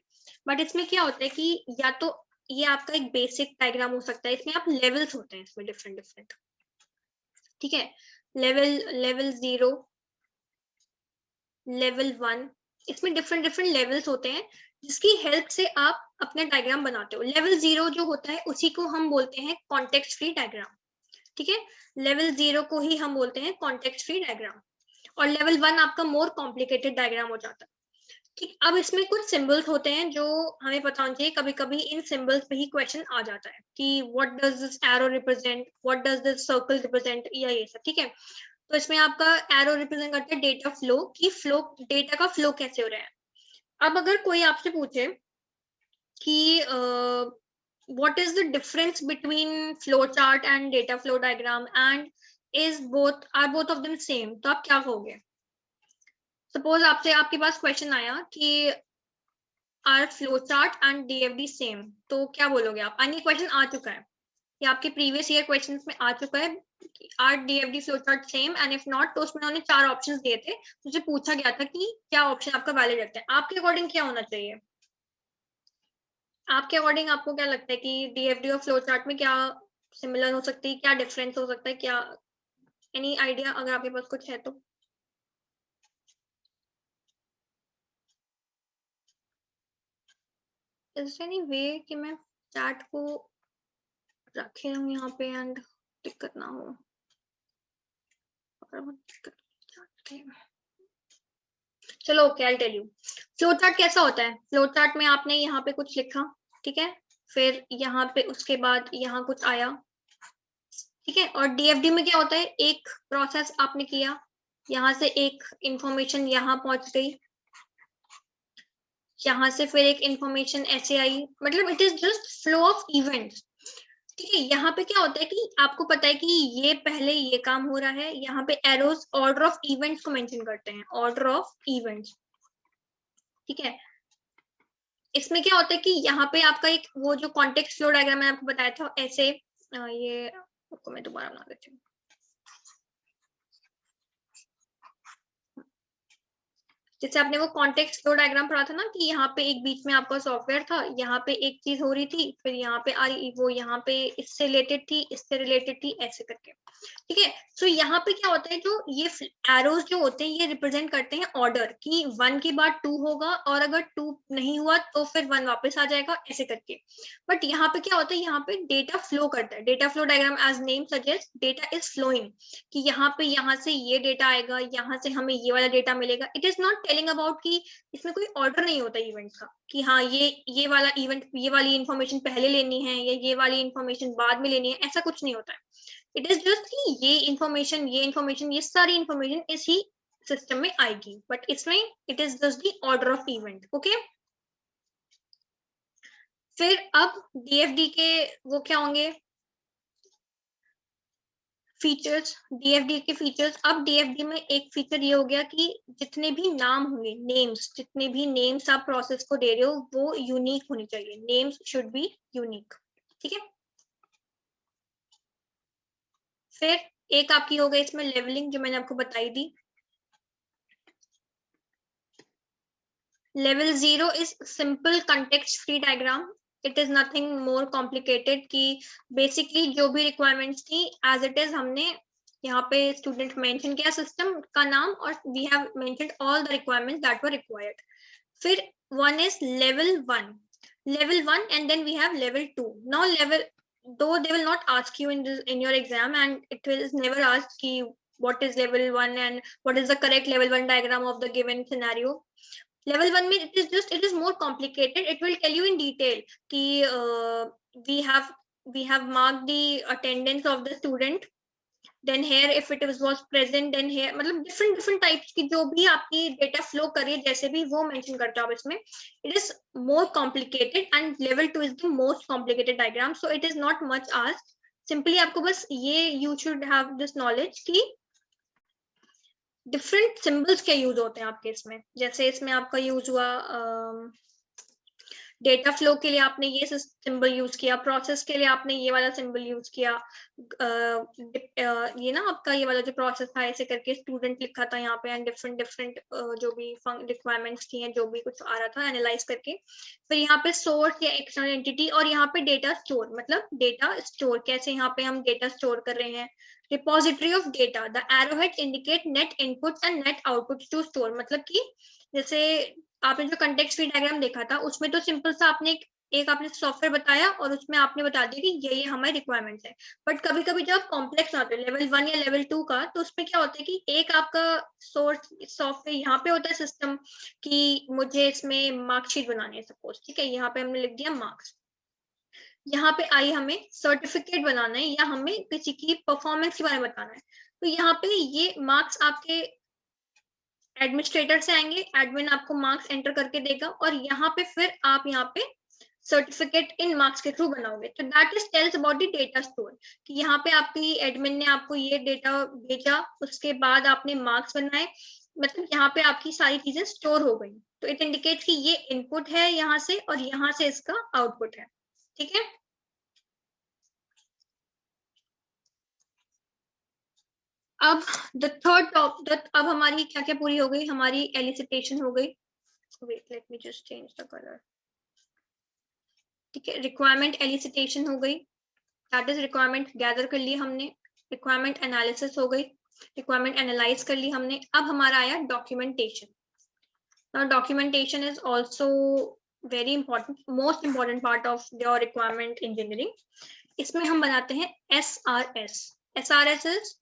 बट इसमें क्या होता है कि या तो ये आपका एक बेसिक डायग्राम हो सकता है, इसमें आप लेवल्स होते हैं इसमें डिफरेंट डिफरेंट. ठीक है. लेवल 0, लेवल 1, इसमें डिफरेंट डिफरेंट लेवल्स होते हैं जिसकी हेल्प से आप अपना डायग्राम बनाते हो. लेवल 0 जो होता है उसी को हम बोलते हैं कॉन्टेक्स्ट फ्री डायग्राम. ठीक है. लेवल 0 को ही हम बोलते हैं कॉन्टेक्स्ट फ्री डायग्राम, और लेवल 1 आपका मोर कॉम्प्लिकेटेड डायग्राम हो जाता है. ठीक. अब इसमें कुछ सिंबल्स होते हैं जो हमें पता होना चाहिए, कभी कभी इन सिंबल्स पे ही क्वेश्चन आ जाता है कि what does this arrow represent, what does this circle represent, या ये सब. ठीक है. तो इसमें आपका एरो रिप्रेजेंट करता है डेटा फ्लो, की फ्लो, डेटा का फ्लो कैसे हो रहा है. अब अगर कोई आपसे पूछे कि what is the difference between flowchart and data flow diagram and are both of them same, तो आप क्या कहोगे. सपोज आपसे आपके पास क्वेश्चन आया कि are flowchart and DFD same, तो क्या बोलोगे आप. अन्य क्वेश्चन आ चुका है, ये आपके प्रीवियस ईयर क्वेश्चंस में आ चुका है, are DFD flowchart same, and if not तो उसमें उन्होंने 4 ऑप्शंस दिए थे, मुझे पूछा गया था कि क्या ऑप्शन आपका वैलिड लगता है. आपके अकॉर्डिंग क्या होना चाहिए, आपके अकॉर्डिंग आपको क्या लगता है कि DFD और फ्लो चार्ट में क्या सिमिलर हो सकती है, क्या डिफरेंस हो सकता है, क्या एनी आइडिया अगर आपके पास कुछ है तो. इज एनी वे कि मैं चैट को रखे रहूं यहाँ पे एंड दिक्कत ना हो. चलो okay, I tell you. Flow chart कैसा होता है. फ्लो चार्ट में आपने यहाँ पे कुछ लिखा, ठीक है, फिर यहाँ पे उसके बाद यहाँ कुछ आया, ठीक है. और DFD में क्या होता है, एक प्रोसेस आपने किया, यहाँ से एक इंफॉर्मेशन यहाँ पहुंच गई, यहाँ से फिर एक इंफॉर्मेशन ऐसे आई, मतलब it is just flow of events. ठीक है, यहाँ पे क्या होता है कि आपको पता है कि ये पहले ये काम हो रहा है, यहाँ पे एरोज ऑर्डर ऑफ इवेंट्स को मेंशन करते हैं, ऑर्डर ऑफ इवेंट्स। ठीक है, इसमें क्या होता है कि यहाँ पे आपका एक वो जो कॉन्टेक्स्ट फ्लो डायग्राम मैंने आपको बताया था ऐसे, ये आपको मैं दोबारा बना देती हूँ। जैसे आपने वो कॉन्टेक्स्ट फ्लो डायग्राम पढ़ा था ना कि यहाँ पे एक बीच में आपका सॉफ्टवेयर था, यहाँ पे एक चीज हो रही थी, फिर यहाँ पे आ रही वो, यहाँ पे इससे रिलेटेड थी, इससे रिलेटेड थी, ऐसे करके। ठीक है, तो यहाँ पे क्या होता है, जो ये एरोज जो होते हैं ये रिप्रेजेंट करते हैं ऑर्डर, कि 1 के बाद 2 होगा, और अगर 2 नहीं हुआ तो फिर 1 वापस आ जाएगा, ऐसे करके। बट यहाँ पे क्या होता है, यहाँ पे डेटा फ्लो करता है। Data flow diagram as name suggest, data is flowing, कि यहाँ पे यहाँ से ये डेटा आएगा, यहाँ से हमें ये वाला डेटा मिलेगा। It is not telling about कि इसमें कोई ऑर्डर नहीं होता इवेंट का, कि हाँ ये वाला इवेंट, ये वाली इंफॉर्मेशन पहले लेनी है या ये वाली इंफॉर्मेशन बाद में लेनी है, ऐसा कुछ नहीं होता है। इट इज जस्ट कि ये इंफॉर्मेशन, ये सारी इंफॉर्मेशन इसी सिस्टम में आएगी, बट इसमें it is just the order of event. Okay, फिर अब डीएफडी के वो क्या होंगे, फीचर्स, डीएफडी के फीचर्स। अब डीएफडी में एक फीचर ये हो गया कि जितने भी नाम होंगे, नेम्स, जितने भी नेम्स आप प्रोसेस को दे रहे हो वो यूनिक होनी चाहिए, नेम्स शुड बी यूनिक। ठीक है, फिर एक आपकी हो गई इसमें लेवलिंग, जो मैंने आपको बताई थी। Level 0 is simple context free diagram, it is nothing more complicated, कि बेसिकली जो भी रिक्वायरमेंट्स थी एज इट इज हमने यहाँ पे स्टूडेंट मेंशन किया सिस्टम का नाम, और we have mentioned all the requirements that were required. फिर one is level 1 and then we have level 2. Now level, though they will not ask you in your exam, and it will never ask ki what is level 1 and what is the correct level 1 diagram of the given scenario. Level 1 में it is more complicated. It will tell you in detail कि we have marked the attendance of the student, then here if it was present, then here, मतलब different types की जो भी आपकी data flow करे, जैसे भी वो mention करते हो आप इसमें। It is more complicated and level 2 is the most complicated diagram, so it is not much asked. Simply आपको बस ये you should have this knowledge कि डिफरेंट सिंबल्स के यूज होते हैं आपके इसमें। जैसे इसमें आपका यूज हुआ डेटा फ्लो के लिए आपने ये सिंबल यूज किया, प्रोसेस के लिए आपने ये वाला सिंबल यूज किया, ये ना आपका ये वाला जो प्रोसेस था ऐसे करके स्टूडेंट लिखा था यहाँ पे, एंड डिफरेंट जो भी रिक्वायरमेंट्स थी हैं, जो भी कुछ आ रहा था एनालाइज करके। फिर यहाँ पे सोर्स या एक्सटर्नल एंटिटी, और यहाँ पे डेटा स्टोर, मतलब डेटा स्टोर कैसे यहाँ पे हम डेटा स्टोर कर रहे हैं। Repository of data, the arrowhead indicate net input and net output to store, मतलब कि जैसे आपने जो कंटेक्स्ट फ्री डायग्राम देखा था उसमें तो सिंपल सा आपने एक आपने सॉफ्टवेयर बताया और उसमें आपने बता दिया कि ये हमारी रिक्वायरमेंट्स है। बट कभी कभी जब कॉम्प्लेक्स आते हैं लेवल 1 या लेवल 2 का, तो उसमें क्या होता है कि एक आपका सोर्स सॉफ्टवेयर यहाँ पे होता है सिस्टम कि मुझे इसमें मार्कशीट बनानी है सपोज, ठीक है, यहाँ पे हमने लिख दिया मार्क्स। यहाँ पे आई हमें सर्टिफिकेट बनाना है या हमें किसी की परफॉर्मेंस के बारे में बताना है, तो यहाँ पे ये मार्क्स आपके एडमिनिस्ट्रेटर से आएंगे, एडमिन आपको मार्क्स एंटर करके देगा, और यहाँ पे फिर आप यहाँ पे सर्टिफिकेट इन मार्क्स के थ्रू बनाओगे। तो that is tells about the data store, कि यहाँ पे आपकी एडमिन ने आपको ये डेटा भेजा, उसके बाद आपने मार्क्स बनाए, मतलब यहाँ पे आपकी सारी चीजें स्टोर हो गई। तो इट इंडिकेट कि ये इनपुट है यहाँ से और यहाँ से इसका आउटपुट है। ठीक है, अब द थर्ड टॉप, अब हमारी क्या क्या पूरी हो गई, हमारी एलिसिटेशन हो गई। Wait, let me just change the colour. ठीक है, रिक्वायरमेंट एलिसिटेशन हो गई, दैट इज रिक्वायरमेंट गैदर कर ली हमने। रिक्वायरमेंट एनालिसिस हो गई, रिक्वायरमेंट एनालाइज कर ली हमने। अब हमारा आया documentation. Now documentation is also very important, most important part of your requirement engineering. इसमें हम बनाते हैं SRS। SRS is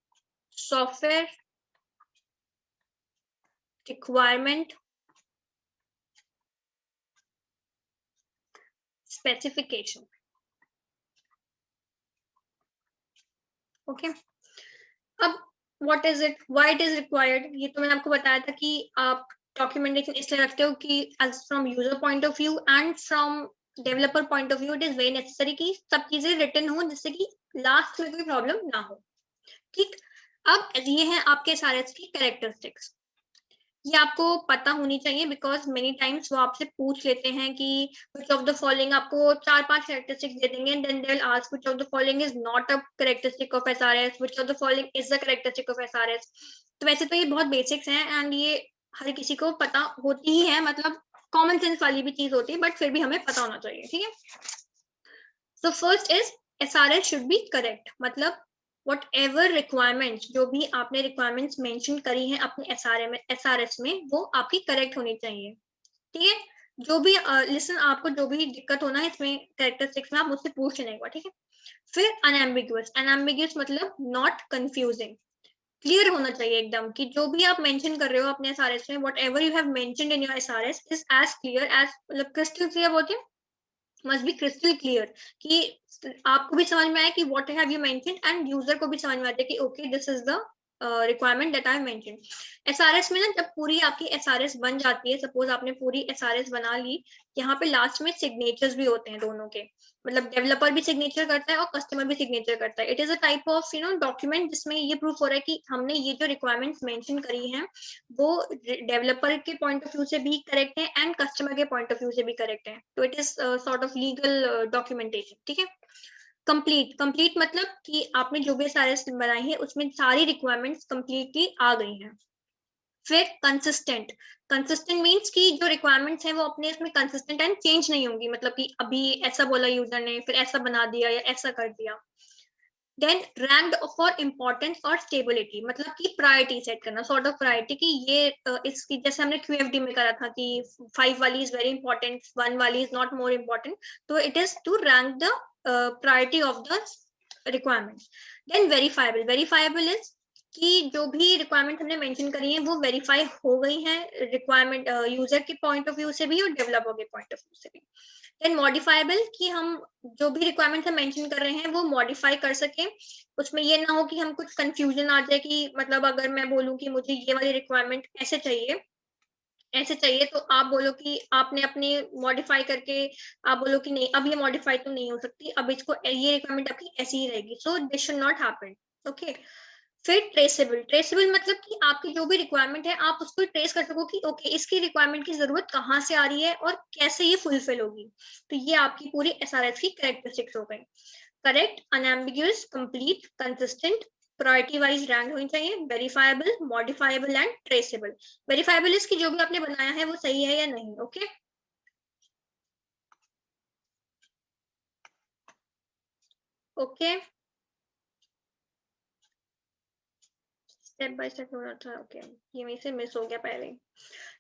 software requirement specification. Okay, अब what is it, why it is required, ये तो मैंने आपको बताया था कि आप डॉक्यूमेंटेशन इसलिए रखते हो कि as from user point of view and from developer point of view it is very necessary कि सब चीजें रिटन हो जिससे कि लास्ट में कोई प्रॉब्लम ना हो। ठीक, अब ये हैं आपके सारे की कैरेक्टरिस्टिक्स। ये आपको पता होनी चाहिए बिकॉज मेनी टाइम्स वो आपसे पूछ लेते हैं कि which of the following, आपको 4-5 कैरेक्टरिस्टिक्स दे देंगे, then they will ask which of the following is not a characteristic of SRS, which of the following is a characteristic of SRS। तो वैसे तो ये बहुत बेसिक्स हैं एंड ये हर किसी को पता होती ही है, मतलब कॉमन सेंस वाली भी चीज होती है, बट फिर भी हमें पता होना चाहिए। ठीक है, so first is SRS should be correct, मतलब वट एवर रिक्वायरमेंट्स, जो भी आपने रिक्वायरमेंट्स मेंशन करी हैं अपने SRS में वो आपकी करेक्ट होनी चाहिए। ठीक है, जो भी लिसन आपको जो भी दिक्कत होना है इसमें कैरेक्टरिस्टिक्स में आप मुझसे पूछ लेने का। ठीक है, फिर अनएम्बिगुअस मतलब नॉट कंफ्यूजिंग, क्लियर होना चाहिए एकदम कि जो भी आप मेंशन कर रहे हो अपने SRS में, whatever you have mentioned in your SRS is as clear as, मतलब क्रिस्टल क्लियर होते हैं, मस्ट बी क्रिस्टल क्लियर कि आपको भी समझ में आए कि what have you mentioned and user को भी समझ में आए कि okay this is the requirement that I mentioned. SRS में ना जब पूरी आपकी SRS बन जाती है, सपोज आपने पूरी SRS बना ली, यहाँ पे लास्ट में सिग्नेचर्स भी होते हैं दोनों के, मतलब डेवलपर भी सिग्नेचर करता है और कस्टमर भी सिग्नेचर करता है। It is a type of document जिसमें ये प्रूफ हो रहा है कि हमने ये जो रिक्वायरमेंट्स मेंशन करी हैं वो डेवलपर के पॉइंट ऑफ व्यू से भी करेक्ट है एंड कस्टमर के पॉइंट ऑफ व्यू से भी करेक्ट है, तो it is sort of legal documentation. ठीक है, कंप्लीट मतलब कि आपने जो भी सारे बनाई है उसमें सारी रिक्वायरमेंट्स कंप्लीटली आ गई हैं। फिर कंसिस्टेंट मींस कि जो रिक्वायरमेंट्स हैं वो अपने इसमें कंसिस्टेंट एंड चेंज नहीं होंगी, मतलब कि अभी ऐसा बोला यूजर ने फिर ऐसा बना दिया या ऐसा कर दिया। देन रैंक्ड फॉर इम्पोर्टेंस और स्टेबिलिटी, मतलब कि प्रायोरिटी सेट करना, सॉर्ट ऑफ प्रायोरिटी कि ये इसकी जैसे हमने QFD में करा था कि 5 वाली इज वेरी इंपॉर्टेंट, 1 वाली इज नॉट मोर इम्पोर्टेंट, तो it is to rank the priority of the requirements. Then verifiable इज कि जो भी रिक्वायरमेंट हमने मेंशन करी है वो वेरीफाई हो गई है रिक्वायरमेंट यूजर के पॉइंट ऑफ व्यू से भी और डेवलपर के पॉइंट ऑफ व्यू से भी। देन मॉडिफाइबल कि हम जो भी रिक्वायरमेंट हम मेंशन कर रहे हैं वो मॉडिफाई कर सकें, उसमें ये ना हो कि हम कुछ कंफ्यूजन आ जाए कि मतलब अगर मैं बोलूं कि मुझे ये वाली रिक्वायरमेंट ऐसे चाहिए तो आप बोलो कि आपने अपनी मॉडिफाई करके आप बोलो कि नहीं अब ये मॉडिफाई तो नहीं हो सकती, अब इसको ये रिक्वायरमेंट आपकी ऐसी ही रहेगी, so this should not happen. Okay, फिर ट्रेसेबल मतलब कि आपकी जो भी रिक्वायरमेंट है आप उसको ट्रेस कर सको कि ओके इसकी रिक्वायरमेंट की जरूरत कहाँ से आ रही है और कैसे ये फुलफिल होगी। तो ये आपकी पूरी SRS की कैरेक्टरिस्टिक्स हो गई, correct, unambiguous, complete, consistent, priority wise rank होनी चाहिए, verifiable, modifiable and traceable. Verifiable इसकी जो भी आपने बनाया है वो सही है या नहीं। Okay okay, step by step हो रहा था। ओके, ये मेरे से मिस हो गया पहले।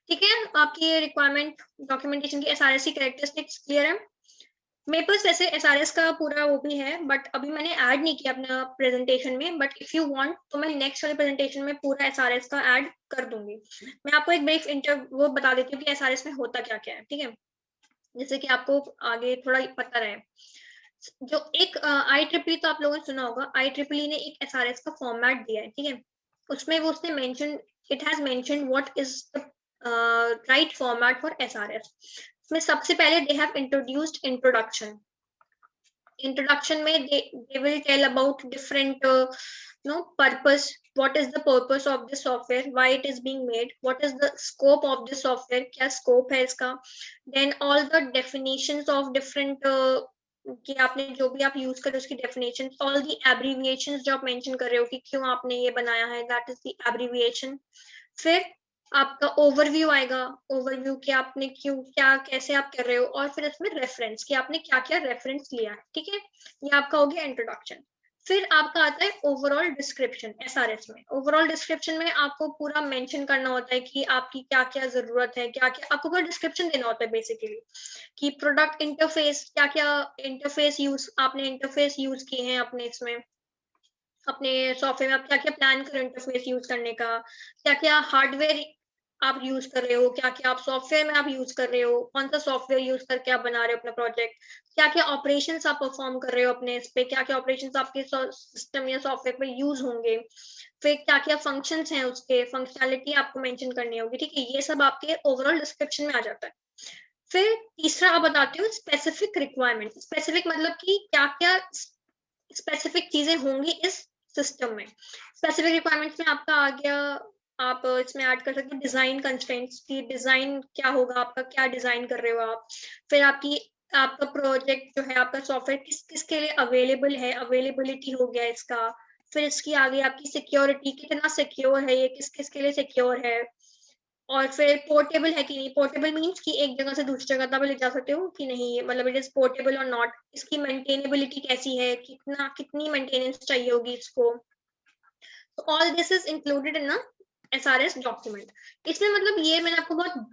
ठीक है, आपकी रिक्वायरमेंट डॉक्यूमेंटेशन की SRS की कैरेक्टरिस्टिक्स क्लियर है। मेरे पास वैसे SRS का पूरा वो भी है बट अभी मैंने ऐड नहीं किया अपना प्रेजेंटेशन में, बट इफ यू वांट तो मैं नेक्स्ट वाले प्रेजेंटेशन में पूरा SRS का ऐड कर दूंगी। मैं आपको एक ब्रीफ वो बता देती हूँ कि SRS में होता क्या क्या है। ठीक है, जैसे कि आपको आगे थोड़ा पता रहे, जो एक IEEE तो आप लोगों ने सुना होगा, IEEE ने एक SRS का फॉर्मेट दिया है। ठीक है, उसमें वो उसने mention, it has mentioned what is the right format for SRS। इसमें सबसे पहले दे हैव इंट्रोड्यूस्ड इंट्रोडक्शन में they will tell about different purpose, what is the purpose of this software, why it is being made, what is the scope of this software, क्या scope है इसका, then all the definitions of different कि आपने जो भी आप use कर रहे हो उसकी डेफिनेशन, ऑल दी एब्रीविएशंस जो आप मेंशन कर रहे हो कि क्यों आपने ये बनाया है, दैट इज द एब्रीविएशन। फिर आपका ओवरव्यू आएगा, ओवरव्यू कि आपने क्यों क्या कैसे आप कर रहे हो, और फिर इसमें रेफरेंस कि आपने क्या क्या रेफरेंस लिया है। ठीक है, ये आपका हो गया इंट्रोडक्शन। फिर आपका आता है ओवरऑल डिस्क्रिप्शन। SRS में ओवरऑल डिस्क्रिप्शन में आपको पूरा मेंशन करना होता है कि आपकी क्या क्या जरूरत है, क्या क्या आपको पूरा डिस्क्रिप्शन देना होता है बेसिकली, कि प्रोडक्ट इंटरफेस क्या क्या इंटरफेस यूज आपने इंटरफेस यूज किए हैं अपने इसमें अपने सॉफ्टवेयर में, आप क्या क्या प्लान करो इंटरफेस यूज करने का, क्या क्या हार्डवेयर आप यूज कर रहे हो, क्या क्या आप सॉफ्टवेयर में आप यूज कर रहे हो, कौन सा सॉफ्टवेयर यूज करके आप बना रहे हो अपना प्रोजेक्ट, क्या क्या ऑपरेशंस आप परफॉर्म कर रहे हो अपने इस पे, क्या क्या ऑपरेशंस आपके सिस्टम या सॉफ्टवेयर पे यूज होंगे। फिर क्या क्या फंक्शंस हैं उसके, फंक्शनैलिटी आपको मेंशन करनी होगी, ठीक है। ये सब आपके ओवरऑल डिस्क्रिप्शन में आ जाता है। फिर तीसरा आप बताते हो स्पेसिफिक रिक्वायरमेंट। स्पेसिफिक मतलब कि क्या क्या स्पेसिफिक चीजें होंगी इस सिस्टम में। स्पेसिफिक रिक्वायरमेंट्स में आपका आ गया, आप इसमें ऐड कर सकते हो डिजाइन कंस्ट्रेंट्स की, डिजाइन क्या होगा आपका, क्या डिजाइन कर रहे हो आप। फिर आपका प्रोजेक्ट जो है, आपका सॉफ्टवेयर किस किस के लिए अवेलेबल है, अवेलेबिलिटी हो गया इसका। फिर इसकी आगे आपकी सिक्योरिटी, कितना सिक्योर है ये, किस किस के लिए सिक्योर है। और फिर पोर्टेबल है कि नहीं, पोर्टेबल मीन्स कि एक जगह से दूसरी जगह तक ले जा सकते हो कि नहीं, मतलब इट इज पोर्टेबल और नॉट। इसकी मेंटेनेबिलिटी कैसी है, कितनी मेंटेनेंस चाहिए होगी इसको। तो all this is included in SRS document. इसमें मतलब ये मैंने आपको बहुत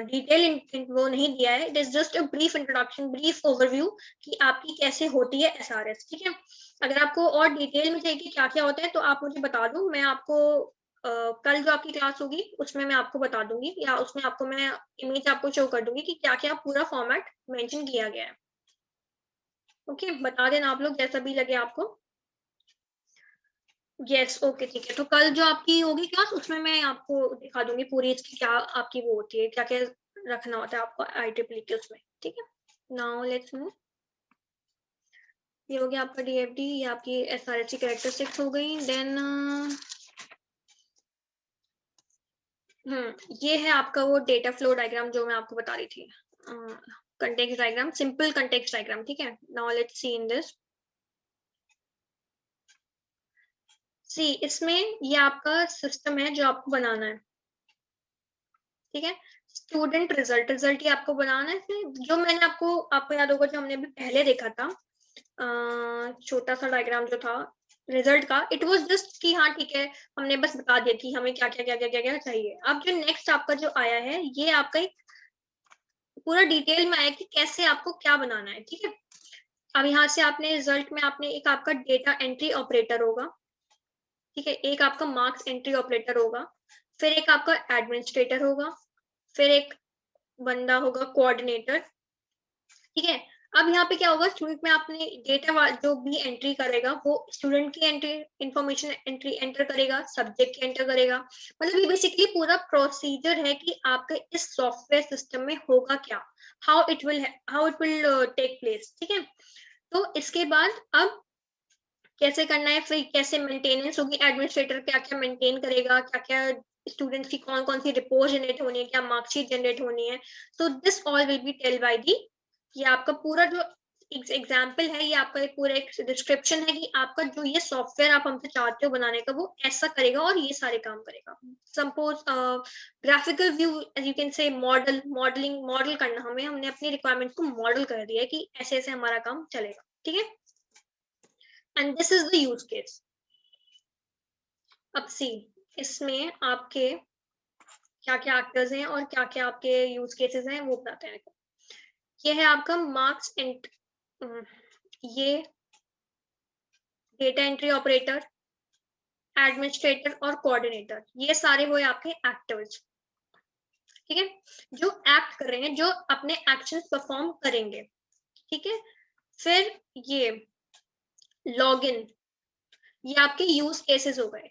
डिटेल वो नहीं दिया है, it is just a brief introduction, brief overview कि आपकी कैसे होती है SRS, ठीक है। अगर आपको और डिटेल में चाहिए कि क्या क्या होता है तो आप मुझे बता दो, मैं आपको कल जो आपकी क्लास होगी उसमें मैं आपको बता दूंगी, या उसमें आपको मैं इमेज आपको शो कर दूंगी कि क्या क्या पूरा फॉर्मेट मेंशन किया गया है। ओके, बता देना आप लोग जैसा भी लगे आपको। यस, ओके, ठीक है। तो कल जो आपकी होगी क्लास उसमें मैं आपको दिखा दूंगी पूरी इसकी क्या आपकी वो होती है, क्या क्या रखना होता है आपको IEEE के उसमें, ठीक है। Now let's move. ये हो गया आपका DFD, ये आपकी SRS की कैरेक्टरिस्टिक्स हो गई। देन ये है आपका वो डेटा फ्लो डायग्राम जो मैं आपको बता रही थी, context diagram, simple context diagram, ठीक है। Now let's see in this. See इसमें ये आपका सिस्टम है जो आपको बनाना है, ठीक है। स्टूडेंट रिजल्ट, रिजल्ट ही आपको बनाना है। इसमें जो मैंने आपको याद होगा जो हमने अभी पहले देखा था, छोटा सा डायग्राम जो था रिजल्ट का, इट वाज जस्ट कि हाँ ठीक है, हमने बस बता दिया कि हमें क्या क्या क्या क्या क्या क्या चाहिए। अब जो नेक्स्ट आपका जो आया है, ये आपका एक पूरा डिटेल में आया कि कैसे आपको क्या बनाना है, ठीक है। अब यहाँ से आपने रिजल्ट में आपने एक आपका डेटा एंट्री ऑपरेटर होगा, ठीक है, एक आपका मार्क्स एंट्री ऑपरेटर होगा, फिर एक आपका एडमिनिस्ट्रेटर होगा, फिर एक बंदा होगा कोऑर्डिनेटर, ठीक है। अब यहाँ पे क्या होगा, स्टूडेंट में आपने डेटा जो भी एंट्री करेगा वो स्टूडेंट की एंट्री इंफॉर्मेशन एंट्री एंटर करेगा, सब्जेक्ट की एंटर करेगा। मतलब ये बेसिकली पूरा प्रोसीजर है कि आपके इस सॉफ्टवेयर सिस्टम में होगा क्या, how it will take place, ठीक है। तो इसके बाद अब कैसे करना है, फिर कैसे मेंटेनेंस होगी, एडमिनिस्ट्रेटर क्या क्या मेंटेन करेगा, क्या क्या स्टूडेंट्स की कौन कौन सी रिपोर्ट जनरेट होनी है, क्या मार्कशीट जनरेट होनी है। So this all will be tell by the, ये आपका पूरा जो एग्जाम्पल है, ये आपका एक पूरा एक डिस्क्रिप्शन है कि आपका जो ये सॉफ्टवेयर आप हमसे चाहते हो बनाने का वो ऐसा करेगा और ये सारे काम करेगा। Suppose graphical view, as you can say model करना, हमने अपनी रिक्वायरमेंट को मॉडल कर दिया है कि ऐसे ऐसे हमारा काम चलेगा, ठीक है। And this is the use case. अब सी इसमें आपके क्या क्या एक्टर्स हैं और क्या क्या आपके यूज केसेस हैं वो बताते हैं। ये है आपका मार्क्स एंड ये डेटा एंट्री ऑपरेटर, एडमिनिस्ट्रेटर और कोऑर्डिनेटर, ये सारे हुए आपके एक्टर्स, ठीक है, जो एक्ट कर रहे हैं, जो अपने एक्शंस परफॉर्म करेंगे, ठीक है। फिर ये लॉगिन, ये आपके यूज केसेस हो गए।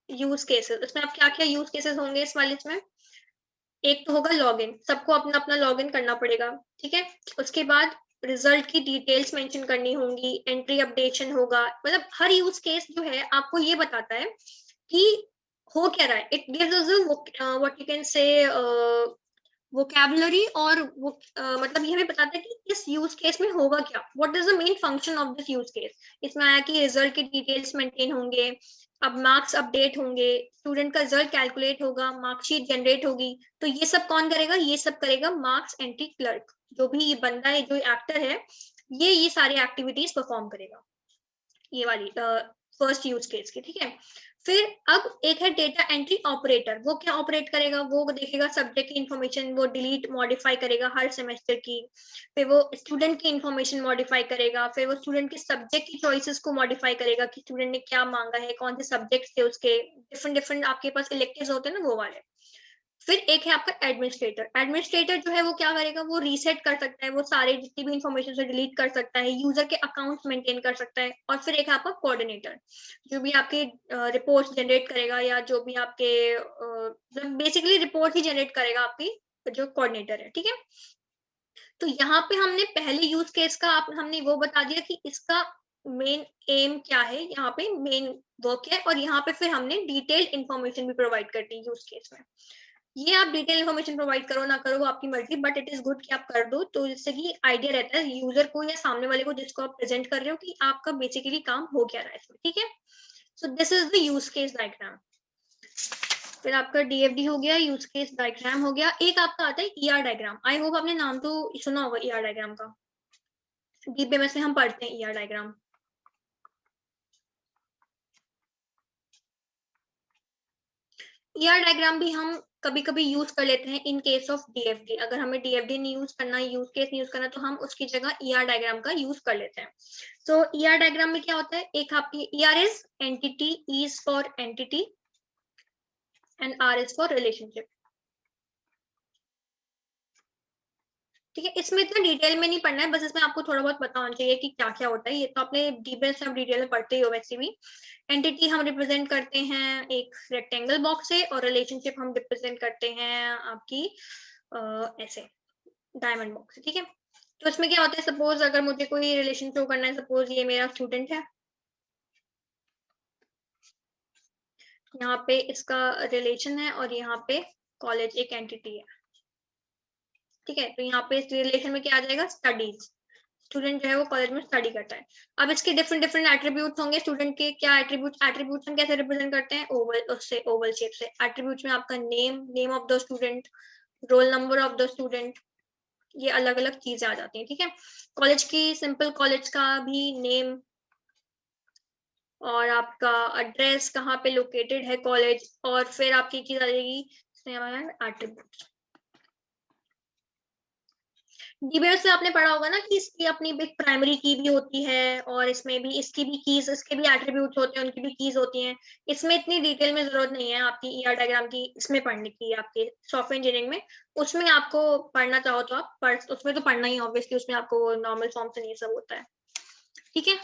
यूज केसेस, इसमें आप क्या क्या यूज केसेस होंगे इस वाले में, एक तो होगा लॉगिन, सबको अपना अपना लॉगिन करना पड़ेगा, ठीक है। उसके बाद रिजल्ट की डिटेल्स मेंशन करनी होंगी, एंट्री अपडेशन होगा, मतलब हर यूज केस जो है आपको ये बताता है कि हो क्या रहा है। It gives us what you can से वोकैबुलरी, और वो मतलब ये हमें बताता है कि इस यूज केस में होगा क्या, what is the main function of this use case. इसमें आया कि रिजल्ट के डिटेल्स मेंटेन होंगे, अब मार्क्स अपडेट होंगे, स्टूडेंट का रिजल्ट कैलकुलेट होगा, मार्कशीट जनरेट होगी। तो ये सब कौन करेगा, ये सब करेगा मार्क्स एंट्री क्लर्क, जो भी ये बंदा है, जो एक्टर है, ये सारी एक्टिविटीज परफॉर्म करेगा, ये वाली फर्स्ट यूज केस की, ठीक है। फिर अब एक है डेटा एंट्री ऑपरेटर, वो क्या ऑपरेट करेगा, वो देखेगा सब्जेक्ट की इंफॉर्मेशन, वो डिलीट मॉडिफाई करेगा हर सेमेस्टर की। फिर वो स्टूडेंट की इंफॉर्मेशन मॉडिफाई करेगा, फिर वो स्टूडेंट के सब्जेक्ट की चॉइसेस को मॉडिफाई करेगा कि स्टूडेंट ने क्या मांगा है, कौन से सब्जेक्ट थे उसके, डिफरेंट डिफरेंट आपके पास इलेक्टिव्स होते हैं ना वो वाले। फिर एक है आपका एडमिनिस्ट्रेटर। एडमिनिस्ट्रेटर जो है वो क्या करेगा, वो रीसेट कर सकता है, वो सारे जितनी भी इंफॉर्मेशन से डिलीट कर सकता है, यूजर के अकाउंट मेंटेन कर सकता है। और फिर एक है आपका कोऑर्डिनेटर, जो भी आपके रिपोर्ट्स जनरेट करेगा या जो भी आपके बेसिकली रिपोर्ट ही जनरेट करेगा आपकी, जो कोऑर्डिनेटर है। ठीक है, तो यहाँ पे हमने पहले यूज केस का हमने वो बता दिया कि इसका मेन एम क्या है, यहाँ पे मेन वर्क है, और यहाँ पे फिर हमने डिटेल्ड इंफॉर्मेशन भी प्रोवाइड कर दी यूज केस में। ये आप डिटेल इन्फॉर्मेशन प्रोवाइड करो ना करो वो आपकी मर्जी, बट इट इज गुड कि आप कर दो, तो जिससे कि आइडिया रहता है यूजर को या सामने वाले को जिसको आप प्रेजेंट कर रहे हो कि आपका बेसिकली काम हो क्या रहा है इसमें। ठीक है, so this is the use case diagram. फिर आपका डीएफडी हो गया, यूज केस डायग्राम हो गया। एक आपका आता है ईआर डायग्राम। आई होप आपने नाम तो सुना होगा ईआर डायग्राम का, डीबीएमएस में हम पढ़ते हैं ईआर डायग्राम। ईआर डायग्राम भी हम कभी कभी यूज कर लेते हैं इन केस ऑफ डीएफडी। अगर हमें डीएफडी नहीं यूज करना, यूज केस नहीं यूज करना, तो हम उसकी जगह ईआर डायग्राम का यूज कर लेते हैं। सो ईआर डायग्राम में क्या होता है, एक आपकी ER is entity, E is for entity and R is for relationship. ठीक है, इसमें इतना डिटेल में नहीं पढ़ना है, बस इसमें आपको थोड़ा बहुत पता होना चाहिए कि क्या क्या होता है। ये तो आपने डीबीएमएस में डिटेल में पढ़ते ही हो वैसे भी। एंटिटी हम रिप्रेजेंट करते हैं एक रेक्टेंगल बॉक्स से, और रिलेशनशिप हम रिप्रेजेंट करते हैं आपकी ऐसे डायमंड बॉक्स से। ठीक है, तो इसमें क्या होता है, सपोज अगर मुझे कोई रिलेशन शो करना है, सपोज ये मेरा स्टूडेंट है, यहाँ पे इसका रिलेशन है और यहाँ पे कॉलेज एक एंटिटी है। ठीक है, तो यहाँ पे इस रिलेशन में क्या आ जाएगा, स्टडीज। स्टूडेंट जो है वो कॉलेज में स्टडी करता है। अब इसके डिफरेंट डिफरेंट एट्रीब्यूट्स होंगे स्टूडेंट के। क्या एट्रीब्यूट्स हम कैसे रिप्रेजेंट करते हैं, ओवल से, ओवल शेप से। एट्रीब्यूट्स में आपका name of the student, roll number of the student, ये अलग अलग चीजें आ जाती हैं। ठीक है, कॉलेज की सिंपल कॉलेज का भी नेम, और आपका एड्रेस, कहाँ पे लोकेटेड है कॉलेज, और फिर आपकी चीज आ जाएगी एट्रीब्यूट्स। डीबीएमएस से आपने पढ़ा होगा ना कि इसकी अपनी एक प्राइमरी की भी होती है, और इसमें भी इसकी भी कीज, इसके भी एट्रीब्यूट्स होते हैं, उनकी भी कीज होती हैं। इसमें इतनी डिटेल में जरूरत नहीं है आपकी ईआर डायग्राम की इसमें पढ़ने की, आपके सॉफ्टवेयर इंजीनियरिंग में। उसमें आपको पढ़ना चाहो तो आप उसमें तो पढ़ना ही, ऑब्वियसली उसमें आपको नॉर्मल फॉर्म से नहीं सब होता है। ठीक है,